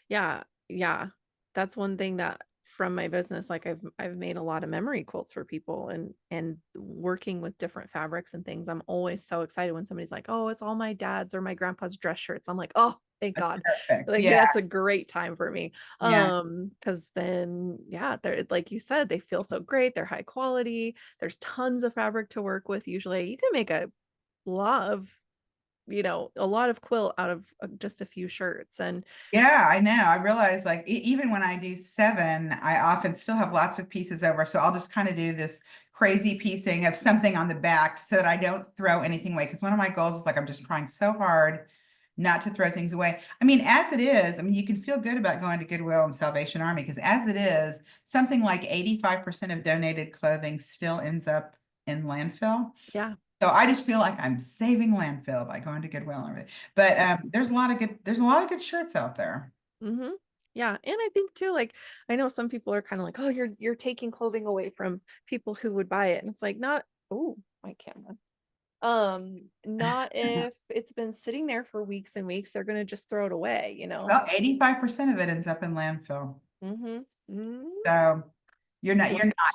Yeah. Yeah. That's one thing that from my business, like I've made a lot of memory quilts for people and working with different fabrics and things. I'm always so excited when somebody's like, "Oh, it's all my dad's or my grandpa's dress shirts." I'm like, "Oh, thank That's God." perfect. Like Yeah. that's a great time for me. Yeah. Because then yeah, they're like you said, they feel so great, they're high quality. There's tons of fabric to work with. Usually you can make lot of, a lot of quilt out of just a few shirts and Yeah, I know. I realize like even when I do 7, I often still have lots of pieces over. So I'll just kind of do this crazy piecing of something on the back so that I don't throw anything away. Because one of my goals is like I'm just trying so hard not to throw things away. I mean, as it is, I mean, you can feel good about going to Goodwill and Salvation Army because as it is, something like 85% of donated clothing still ends up in landfill. yeah. So I just feel like I'm saving landfill by going to Goodwill and everything. But there's a lot of good shirts out there. Mhm. Yeah, and I think too, like, I know some people are kinda like, "Oh, you're taking clothing away from people who would buy it," and it's like, not oh, my camera. Not if it's been sitting there for weeks and weeks, they're gonna just throw it away, you know? Well, 85% of it ends up in landfill. Mhm. Mhm. So Well, you're not,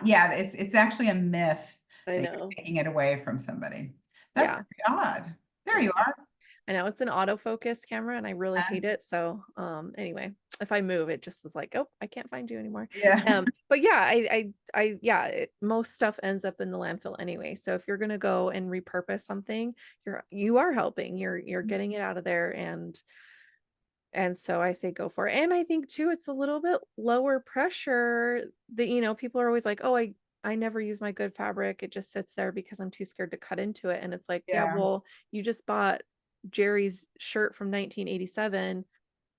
yeah, it's actually a myth I that you're know. taking it away from somebody. That's Yeah, very odd. There yeah. you are. I know it's an autofocus camera and I really Uh, hate it. So, anyway, if I move, it just is like, oh, I can't find you anymore. Yeah. But yeah, yeah, most stuff ends up in the landfill anyway. So if you're gonna go and repurpose something, you are helping. You're getting it out of there, and so I say go for it. And I think too, it's a little bit lower pressure that, people are always like, oh, I never use my good fabric. It just sits there because I'm too scared to cut into it. And it's like, yeah, Yeah. well, you just bought Jerry's shirt from 1987,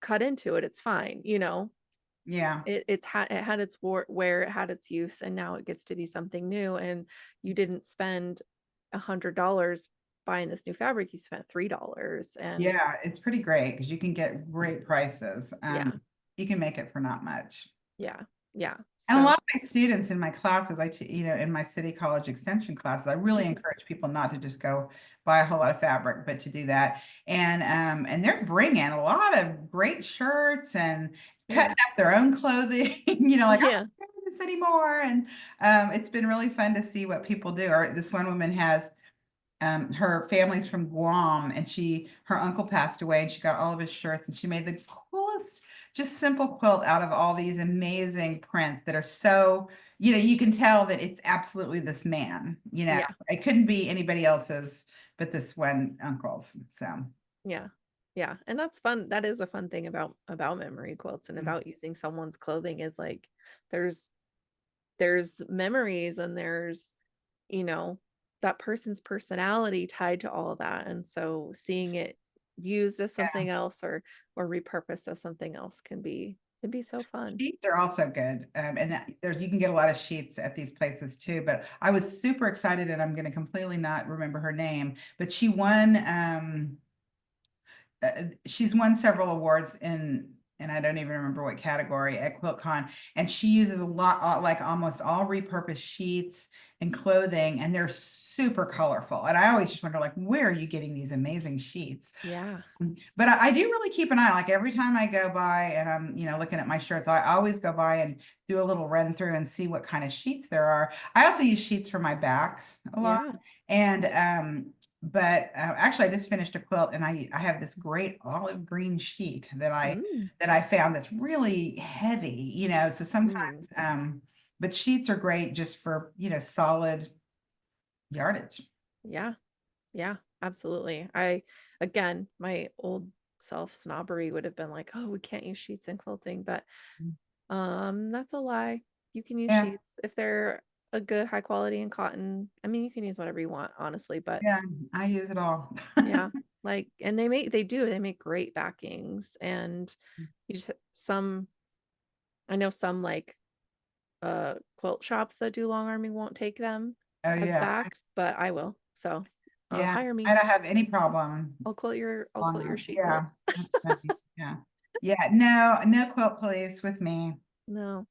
cut into it. It's fine. Yeah. It had its wear, it had its use, and now it gets to be something new. And you didn't spend $100 buying this new fabric. You spent $3. And Yeah. It's pretty great because you can get great prices. yeah, You can make it for not much. yeah, yeah. And a So lot of my students in my classes, in my city college extension classes, I really mhm. encourage people not to just go buy a whole lot of fabric, but to do that. And they're bringing a lot of great shirts and cutting Yeah. up their own clothing, like I'm Yeah. not doing this anymore. And it's been really fun to see what people do. Or this one woman has her family's from Guam and her uncle passed away and she got all of his shirts and she made the coolest, just simple quilt out of all these amazing prints that are so, you can tell that it's absolutely this man. Yeah. It couldn't be anybody else's but this one uncle's. So Yeah. Yeah. And that's fun. That is a fun thing about memory quilts and mm, about using someone's clothing is like there's there's memories and there's, you know, that person's personality tied to all of that. And so seeing it used as yeah. something else or repurposed as something else can be so fun. Sheets are also good. And you can get a lot of sheets at these places too. But I was super excited and I'm going to completely not remember her name, but she's won several awards and I don't even remember what category at QuiltCon. And she uses a lot, like almost all repurposed sheets and clothing, and they're super colorful. And I always just wonder, like, where are you getting these amazing sheets? Yeah. But I do really keep an eye, like every time I go by and I'm, looking at my shirts, I always go by and do a little run through and see what kind of sheets there are. I also use sheets for my backs a lot. Yeah. And but actually I just finished a quilt and I have this great olive green sheet that I Mm. that I found that's really heavy, so Mm. sometimes but sheets are great just for, solid yardage. Yeah. Yeah, absolutely. Again, my old self snobbery would have been like, "Oh, we can't use sheets in quilting," but that's a lie. You can use Yeah, sheets if they're a good high quality in cotton. I mean, you can use whatever you want, honestly, but yeah, I use it all. yeah, like, and they make great backings, and you just some I know some like quilt shops that do long arming won't take them Oh as yeah, backs, but I will. So, yeah. hire I me. don't have any problem. I'll quilt your sheet Yeah, quilts. that's funny. Yeah, yeah. No, no quilt, please, with me. No,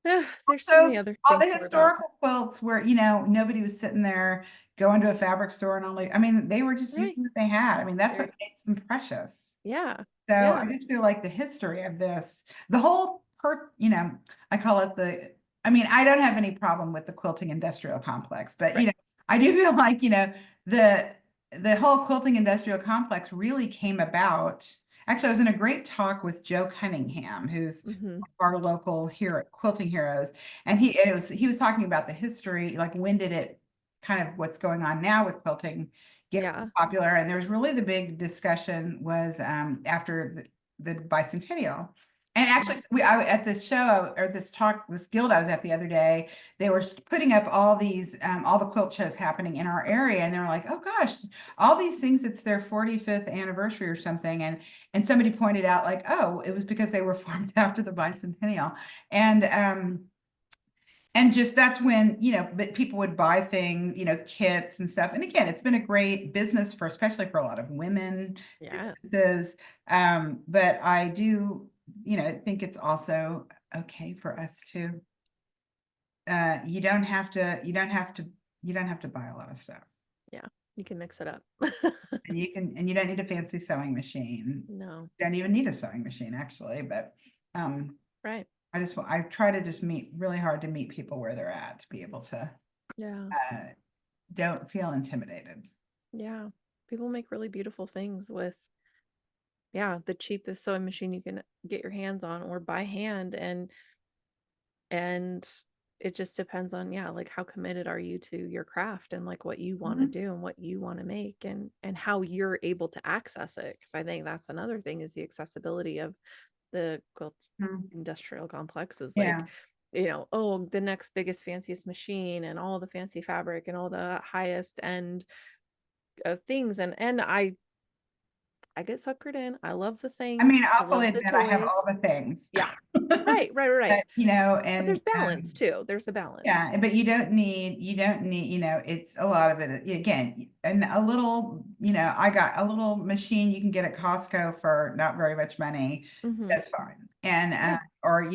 there's too So many other all the things to worry about. historical quilts where, nobody was sitting there going to a fabric store and only, I mean, they were just Right. using what they had. I mean, that's There what makes them precious. yeah. So I Yeah. just feel like the history of this, the whole I call it I mean, I don't have any problem with the quilting industrial complex, but Right. I do feel like, the the whole quilting industrial complex really came about. Actually, I was in a great talk with Joe Cunningham, who's Mhm. our local hero, quilting heroes, and he was talking about the history, like when did it kind of what's going on now with quilting get Yeah. popular. And there was really the big discussion was after the bicentennial. And actually, Mhm. at this show or this guild I was at the other day, they were putting up all all the quilt shows happening in our area, and they were like, "Oh gosh, all these things! It's their 45th anniversary or something." And somebody pointed out, like, "Oh, it was because they were formed after the bicentennial," and um, and just that's when, but people would buy things, kits and stuff. And again, it's been a great business for, especially for a lot of women Yes. businesses. But I do, think it's also okay for us to, you don't have to buy a lot of stuff. Yeah. You can mix it up. And you don't need a fancy sewing machine. No. You don't even need a sewing machine actually, but, Right. I try to just meet really hard to meet people where they're at to be able to, Yeah. uh, don't feel intimidated. Yeah. People make really beautiful things with, yeah, the cheapest sewing machine you can get your hands on or by hand, and it just depends on, yeah, like how committed are you to your craft and like what you want to Mhm. do and what you want to make, and how you're able to access it, because I think that's another thing is the accessibility of the quilt Mhm. industrial complex is like, Yeah. oh, the next biggest fanciest machine and all the fancy fabric and all the highest end of things, and I get suckered in. I love the I things. mean, I I'll fully love the admit I have toys. all the things. Yeah. Right, right, right, right. But, But there's balance too. There's a balance. yeah, but you don't need, it's a lot of it, again, and a little, I got a little machine you can get at Costco for not very much money. Hmm. That's fine. And, Yeah. or,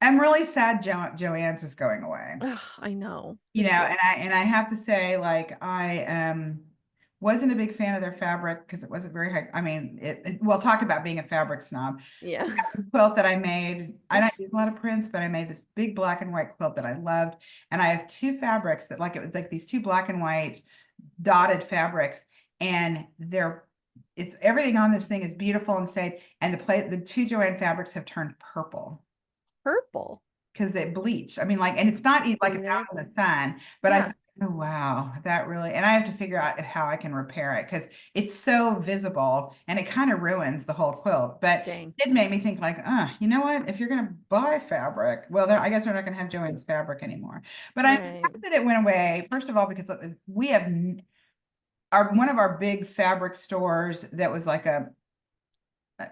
I'm really sad Joann's is going away. Ugh, I know. Me And too. I have to say, like, I wasn't a big fan of their fabric because it wasn't very high. I mean, we'll talk about being a fabric snob. Yeah. Quilt that I made, I don't use a lot of prints, but I made this big black and white quilt that I loved. And I have two fabrics that, like, it was like these two black and white dotted fabrics, and it's everything on this thing is beautiful and safe. And the two Joanne fabrics have turned purple Purple. because they bleach. I mean, like, and it's not like They it's did. out in the sun, but I Yeah. thought, oh wow, that really, and I have to figure out how I can repair it because it's so visible and it kind of ruins the whole quilt. But Dang. it made me think, like, you know what? If you're gonna buy fabric, well, I guess they're not gonna have Joann's fabric anymore. But I'm sad Right. that it went away. First of all, because we have our one of our big fabric stores that was like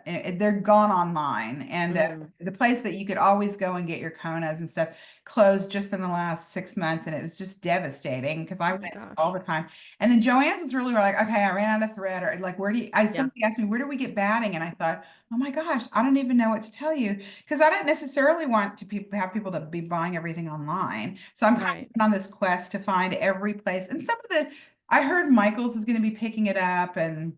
they're gone online, and Mm. the place that you could always go and get your konas and stuff closed just in the last 6 months, and it was just devastating because I Oh went my all gosh. the time. And then Joann's was really like, okay, I ran out of thread, or like, where do you, Yeah. somebody asked me, where do we get batting? And I thought, oh my gosh, I don't even know what to tell you, because I don't necessarily want to have people to be buying everything online. So I'm kind Right. of on this quest to find every place, and some of I heard Michael's is going to be picking it up, and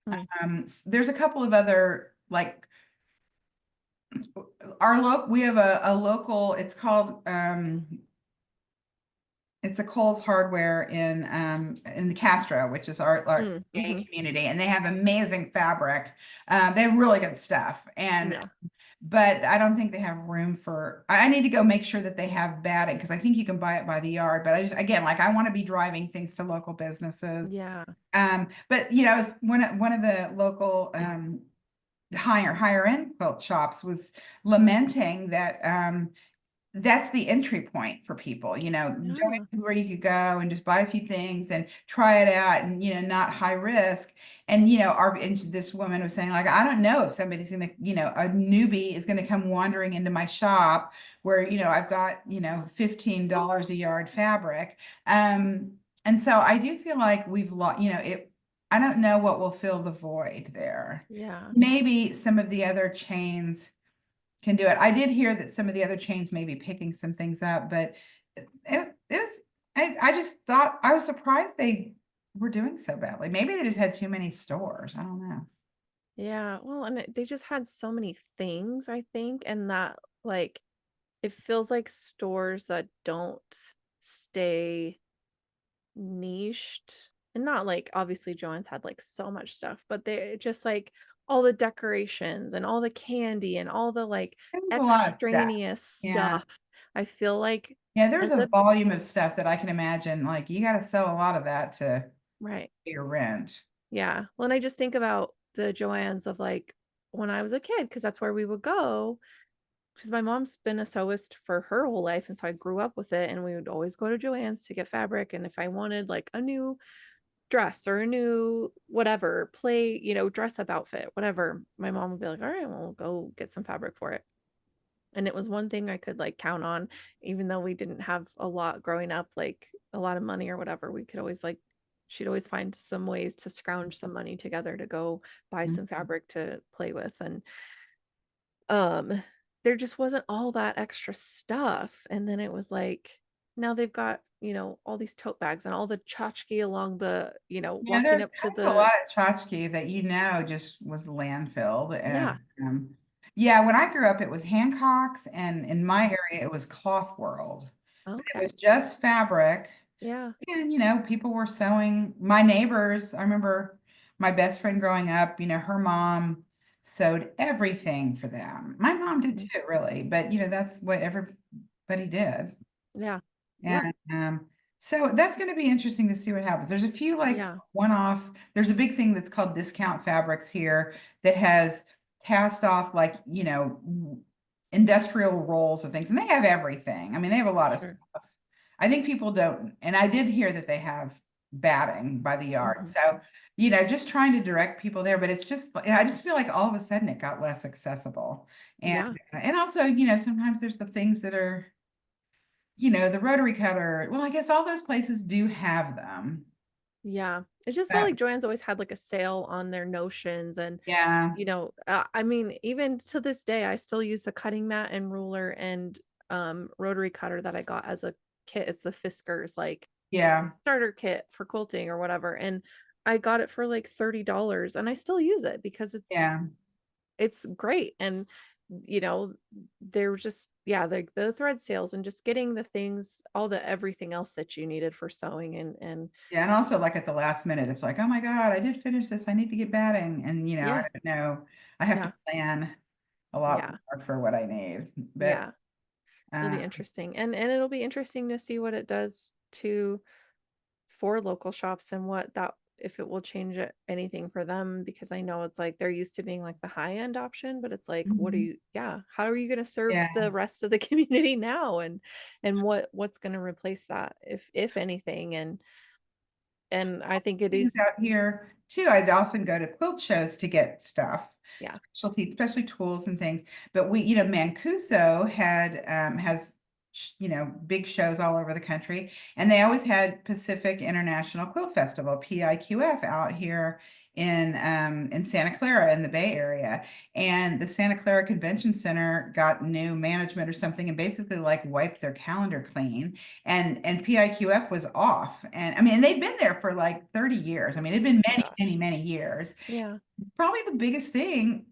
Mm. there's a couple of other, like, we have a local, it's called it's a Kohl's Hardware in the Castro, which is our Mm. gay Hmm. community, and they have amazing fabric. They have really good stuff. And Yeah. but I don't think they have room for, I need to go make sure that they have batting because I think you can buy it by the yard. But I just, again, like I want to be driving things to local businesses. Yeah. But it's one of the local higher end quilt shops was lamenting that that's the entry point for people, Yeah. where you could go and just buy a few things and try it out and, not high risk. And, and this woman was saying, like, I don't know if somebody's going to, a newbie is going to come wandering into my shop where, I've got, $15 a yard fabric. And so I do feel like we've lost, I don't know what will fill the void there. Yeah. Maybe some of the other chains can do it. I did hear that some of the other chains may be picking some things up, but it was, I just thought, I was surprised they were doing so badly. Maybe they just had too many stores. I don't know. Yeah. Well, and they just had so many things, I think, and that like it feels like stores that don't stay niched, and not like obviously Joann's had like so much stuff, but they just like all the decorations and all the candy and all the like It was a lot of stuff. extraneous Yeah. stuff. I feel like Yeah, there's ends a up volume of stuff that I can imagine. Like you got to sell a lot of that to right. pay your rent. Yeah. Well, and I just think about the Joann's of like when I was a kid, because that's where we would go. Because my mom's been a sewist for her whole life. And so I grew up with it. And we would always go to Joann's to get fabric. And if I wanted like a new dress or a new whatever, play, dress up outfit, whatever, my mom would be like, all right, well, we'll go get some fabric for it. And it was one thing I could like count on, even though we didn't have a lot growing up, like a lot of money or whatever. We could always like, she'd always find some ways to scrounge some money together to go buy some Mhm. fabric to play with. And um, there just wasn't all that extra stuff. And then it was like, now they've got, all these tote bags and all the tchotchke along the, Yeah, walking there's up to kind of a the, lot of tchotchke that just was landfilled. yeah. And yeah, when I grew up, it was Hancock's, and in my Mm, area, it was Cloth World. But it okay. was just fabric. Yeah. And, people were sewing. My neighbors, I remember my best friend growing up, her mom sewed everything for them. My mom did Mhm. too, really. But, that's what everybody did. Yeah. Yeah. And so that's going to be interesting to see what happens. There's a few like Yeah. one-off, there's a big thing that's called Discount Fabrics here that has cast off like, industrial rolls of things, and they have everything. I mean, they have a lot of Sure. stuff. I think people don't, and I did hear that they have batting by the yard. Mhm. So, just trying to direct people there, but it's just, I just feel like all of a sudden it got less accessible. And Yeah. and also, sometimes there's the things that are the rotary cutter. Well, I guess all those places do have them. Yeah. It just felt But like Joann's always had like a sale on their notions. And, yeah, I mean, even to this day, I still use the cutting mat and ruler and rotary cutter that I got as a kit. It's the Fiskars like yeah, starter kit for quilting or whatever. And I got it for like $30 and I still use it because yeah, it's great. And they're just, yeah, the thread sales and just getting the things, all the everything else that you needed for sewing and yeah. And also, like at the last minute, it's like, oh my God, I did finish this. I need to get batting. And, I yeah, don't know. I have to yeah, plan a lot yeah, more for what I need. But yeah. It'll uh, be interesting. And it'll be interesting to see what it does to for local shops and what that if it will change anything for them, because I know it's like they're used to being like the high end option, but it's like what are mhm, you, yeah, how are you going to serve yeah. the rest of the community now? And what's going to replace that if anything? And I think it Things is, out here too. I'd often go to quilt shows to get stuff, yeah. especially tools and things. But Mancuso has big shows all over the country, and they always had Pacific International Quilt Festival (PIQF) out here in Santa Clara in the Bay Area. And the Santa Clara Convention Center got new management or something, and basically like wiped their calendar clean, and PIQF was off. And I mean, they'd been there for like 30 years. I mean, it'd been Oh my many, many, gosh. many years. Yeah. Probably the biggest thing,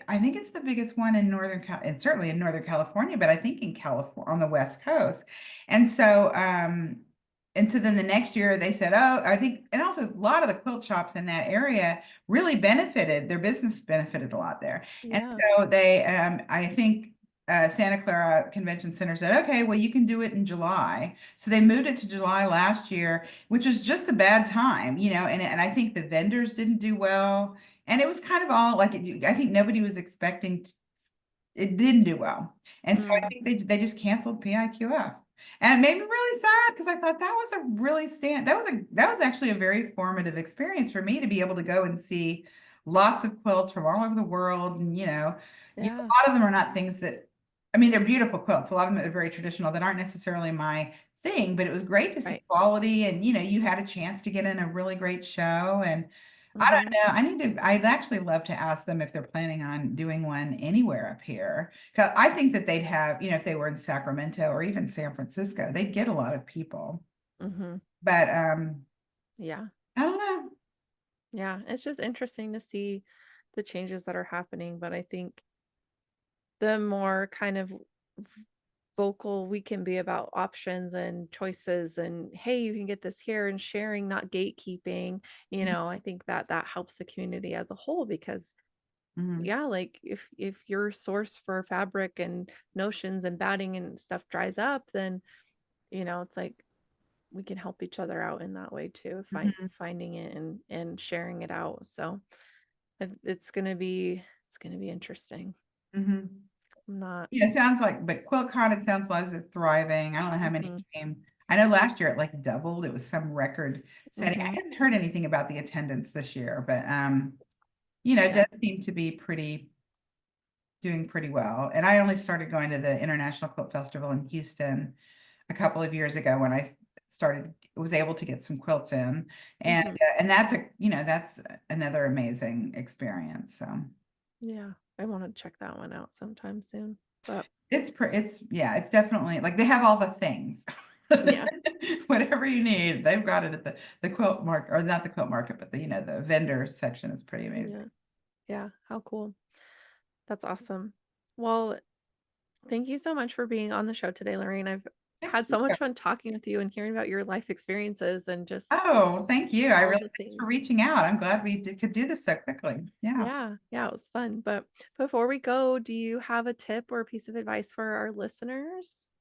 I think it's the biggest one in and certainly in Northern California, but I think in California on the West Coast. And so and so then the next year they said, oh, I think, and also a lot of the quilt shops in that area really benefited, their business benefited a lot there. And Yeah. so they, I think Santa Clara Convention Center said, okay, well, you can do it in July. So they moved it to July last year, which was just a bad time, and I think the vendors didn't do well. And it was kind of all like, I think nobody was expecting it didn't do well. And so I Mm, think they just canceled PIQF. And it made me really sad because I thought that was a really that was actually a very formative experience for me to be able to go and see lots of quilts from all over the world. And a yeah. lot of them are not things that, I mean, they're beautiful quilts. A lot of them are very traditional that aren't necessarily my thing, but it was great to see Right. quality, and you had a chance to get in a really great show. And I Hmm. don't know. I'd actually love to ask them if they're planning on doing one anywhere up here. 'Cause I think that they'd have, if they were in Sacramento or even San Francisco, they'd get a lot of people. Hmm. But Yeah. I don't know. Yeah. It's just interesting to see the changes that are happening. But I think the more kind of vocal we can be about options and choices and hey, you can get this here and sharing, not gatekeeping, I think that that helps the community as a whole because Mhm, yeah, like if your source for fabric and notions and batting and stuff dries up, then it's like we can help each other out in that way too, mhm, finding it and sharing it out. So it's gonna be interesting. mhm. I'm not. Yeah, it sounds like, but QuiltCon, it sounds like it's thriving. I don't know how many Mhm. came. I know last year it like doubled. It was some record setting. I Mhm. hadn't heard anything about the attendance this year, but it Yeah. does seem to be doing pretty well. And I only started going to the International Quilt Festival in Houston a couple of years ago when I was able to get some quilts in, and Mhm. that's another amazing experience. So Yeah. I want to check that one out sometime soon. But yeah, it's definitely like they have all the things. yeah. Whatever you need, they've got it at the quilt market, or not the quilt market, but the vendor section is pretty amazing. Yeah. Yeah. How cool. That's awesome. Well, thank you so much for being on the show today, Lorraine. I've Thank had you. so much fun talking with you and hearing about your life experiences and just Oh, thank you. all the Thanks things. for reaching out. I'm glad could do this so quickly. Yeah. Yeah, yeah, it was fun. But before we go, do you have a tip or a piece of advice for our listeners?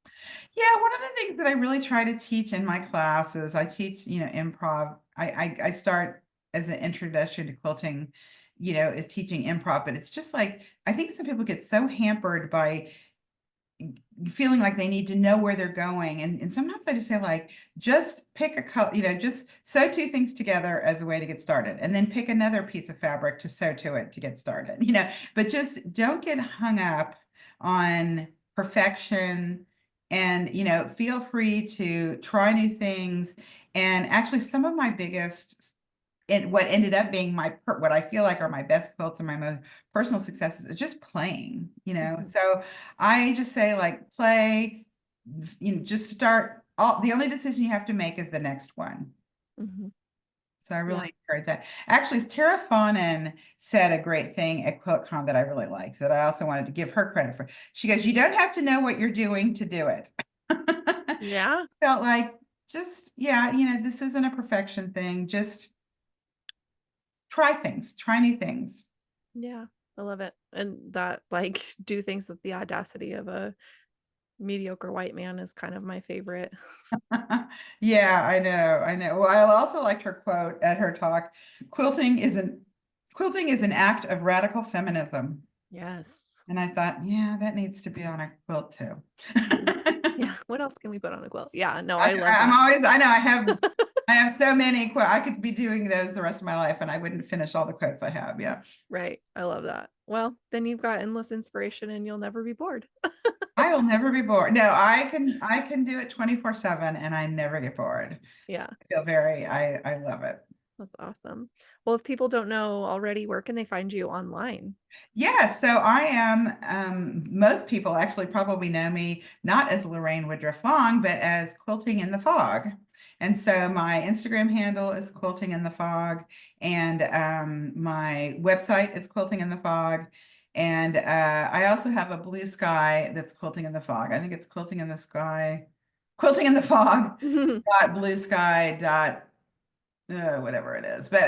Yeah, one of the things that I really try to teach in my classes, I teach, improv. I start as an introduction to quilting, is teaching improv, but it's just like I think some people get so hampered by feeling like they need to know where they're going. And sometimes I just say like, just pick a color, just sew two things together as a way to get started, and then pick another piece of fabric to sew to it to get started, but just don't get hung up on perfection, and, feel free to try new things. And actually some of my biggest and what ended up being what I feel like are my best quilts and my most personal successes is just playing, Mhm, So I just say like play, just start. The only decision you have to make is the next one. mhm. So I really Yeah. encourage that. Actually, Tara Fawnin said a great thing at QuiltCon that I really liked, that I also wanted to give her credit for. She goes, "You don't have to know what you're doing to do it." Yeah. Felt like just, yeah, this isn't a perfection thing. Just try things, try new things. Yeah. I love it. And that like do things with the audacity of a mediocre white man is kind of my favorite. Yeah, I know, I know. Well, I also liked her quote at her talk. Quilting is an act of radical feminism." Yes. And I thought, yeah, that needs to be on a quilt too. Mhm. Yeah. What else can we put on a quilt? Yeah. No, I, I love I'm that. always, I know I have so many I could be doing those the rest of my life and I wouldn't finish all the quotes I have. Yeah. Right. I love that. Well, then you've got endless inspiration and you'll never be bored. I will never be bored. No, I can do it 24/7 and I never get bored. So Yeah. I feel I love it. That's awesome. Well, if people don't know already, where can they find you online? Yeah, so I am, most people actually probably know me not as Lorraine Woodruff-Long, but as Quilting in the Fog. And so my Instagram handle is Quilting in the Fog, and my website is Quilting in the Fog. And I also have a Blue Sky that's Quilting in the Fog. I think it's Quilting in the Sky quilting in the fog dot blue sky dot whatever it is. But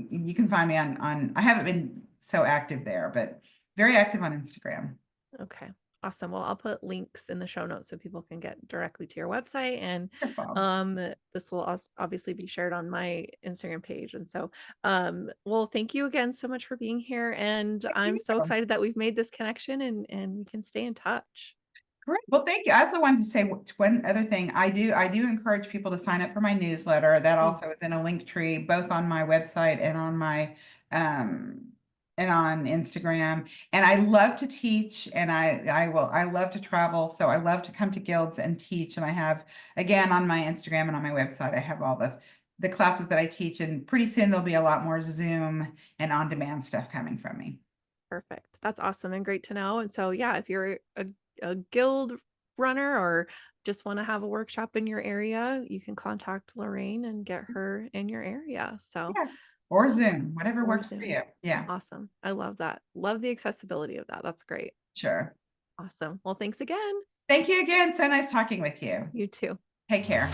you can find me on I haven't been so active there, but very active on Instagram. Okay. Awesome. Well, I'll put links in the show notes so people can get directly to your website. And Wonderful. this will obviously be shared on my Instagram page. And so, well, thank you again so much for being here. And Thank I'm you. so excited that we've made this connection and we can stay in touch. Great. Well, thank you. I also wanted to say one other thing. I do encourage people to sign up for my newsletter. That Mm, also is in a link tree, both on my website and on my um and on Instagram. And I love to teach, and I love to travel. So I love to come to guilds and teach. And I have, again, on my Instagram and on my website, I have all the classes that I teach, and pretty soon there'll be a lot more Zoom and on-demand stuff coming from me. perfect. That's awesome and great to know. And so, yeah, if you're a guild runner or just want to have a workshop in your area, you can contact Lorraine and get her in your area. So, Yeah. Or awesome. Zoom, whatever Or works for Zoom. you. Yeah, Awesome. I love that. Love the accessibility of that. That's great. sure. Awesome. Well, thanks again. Thank you again. So nice talking with you. You too. Take care.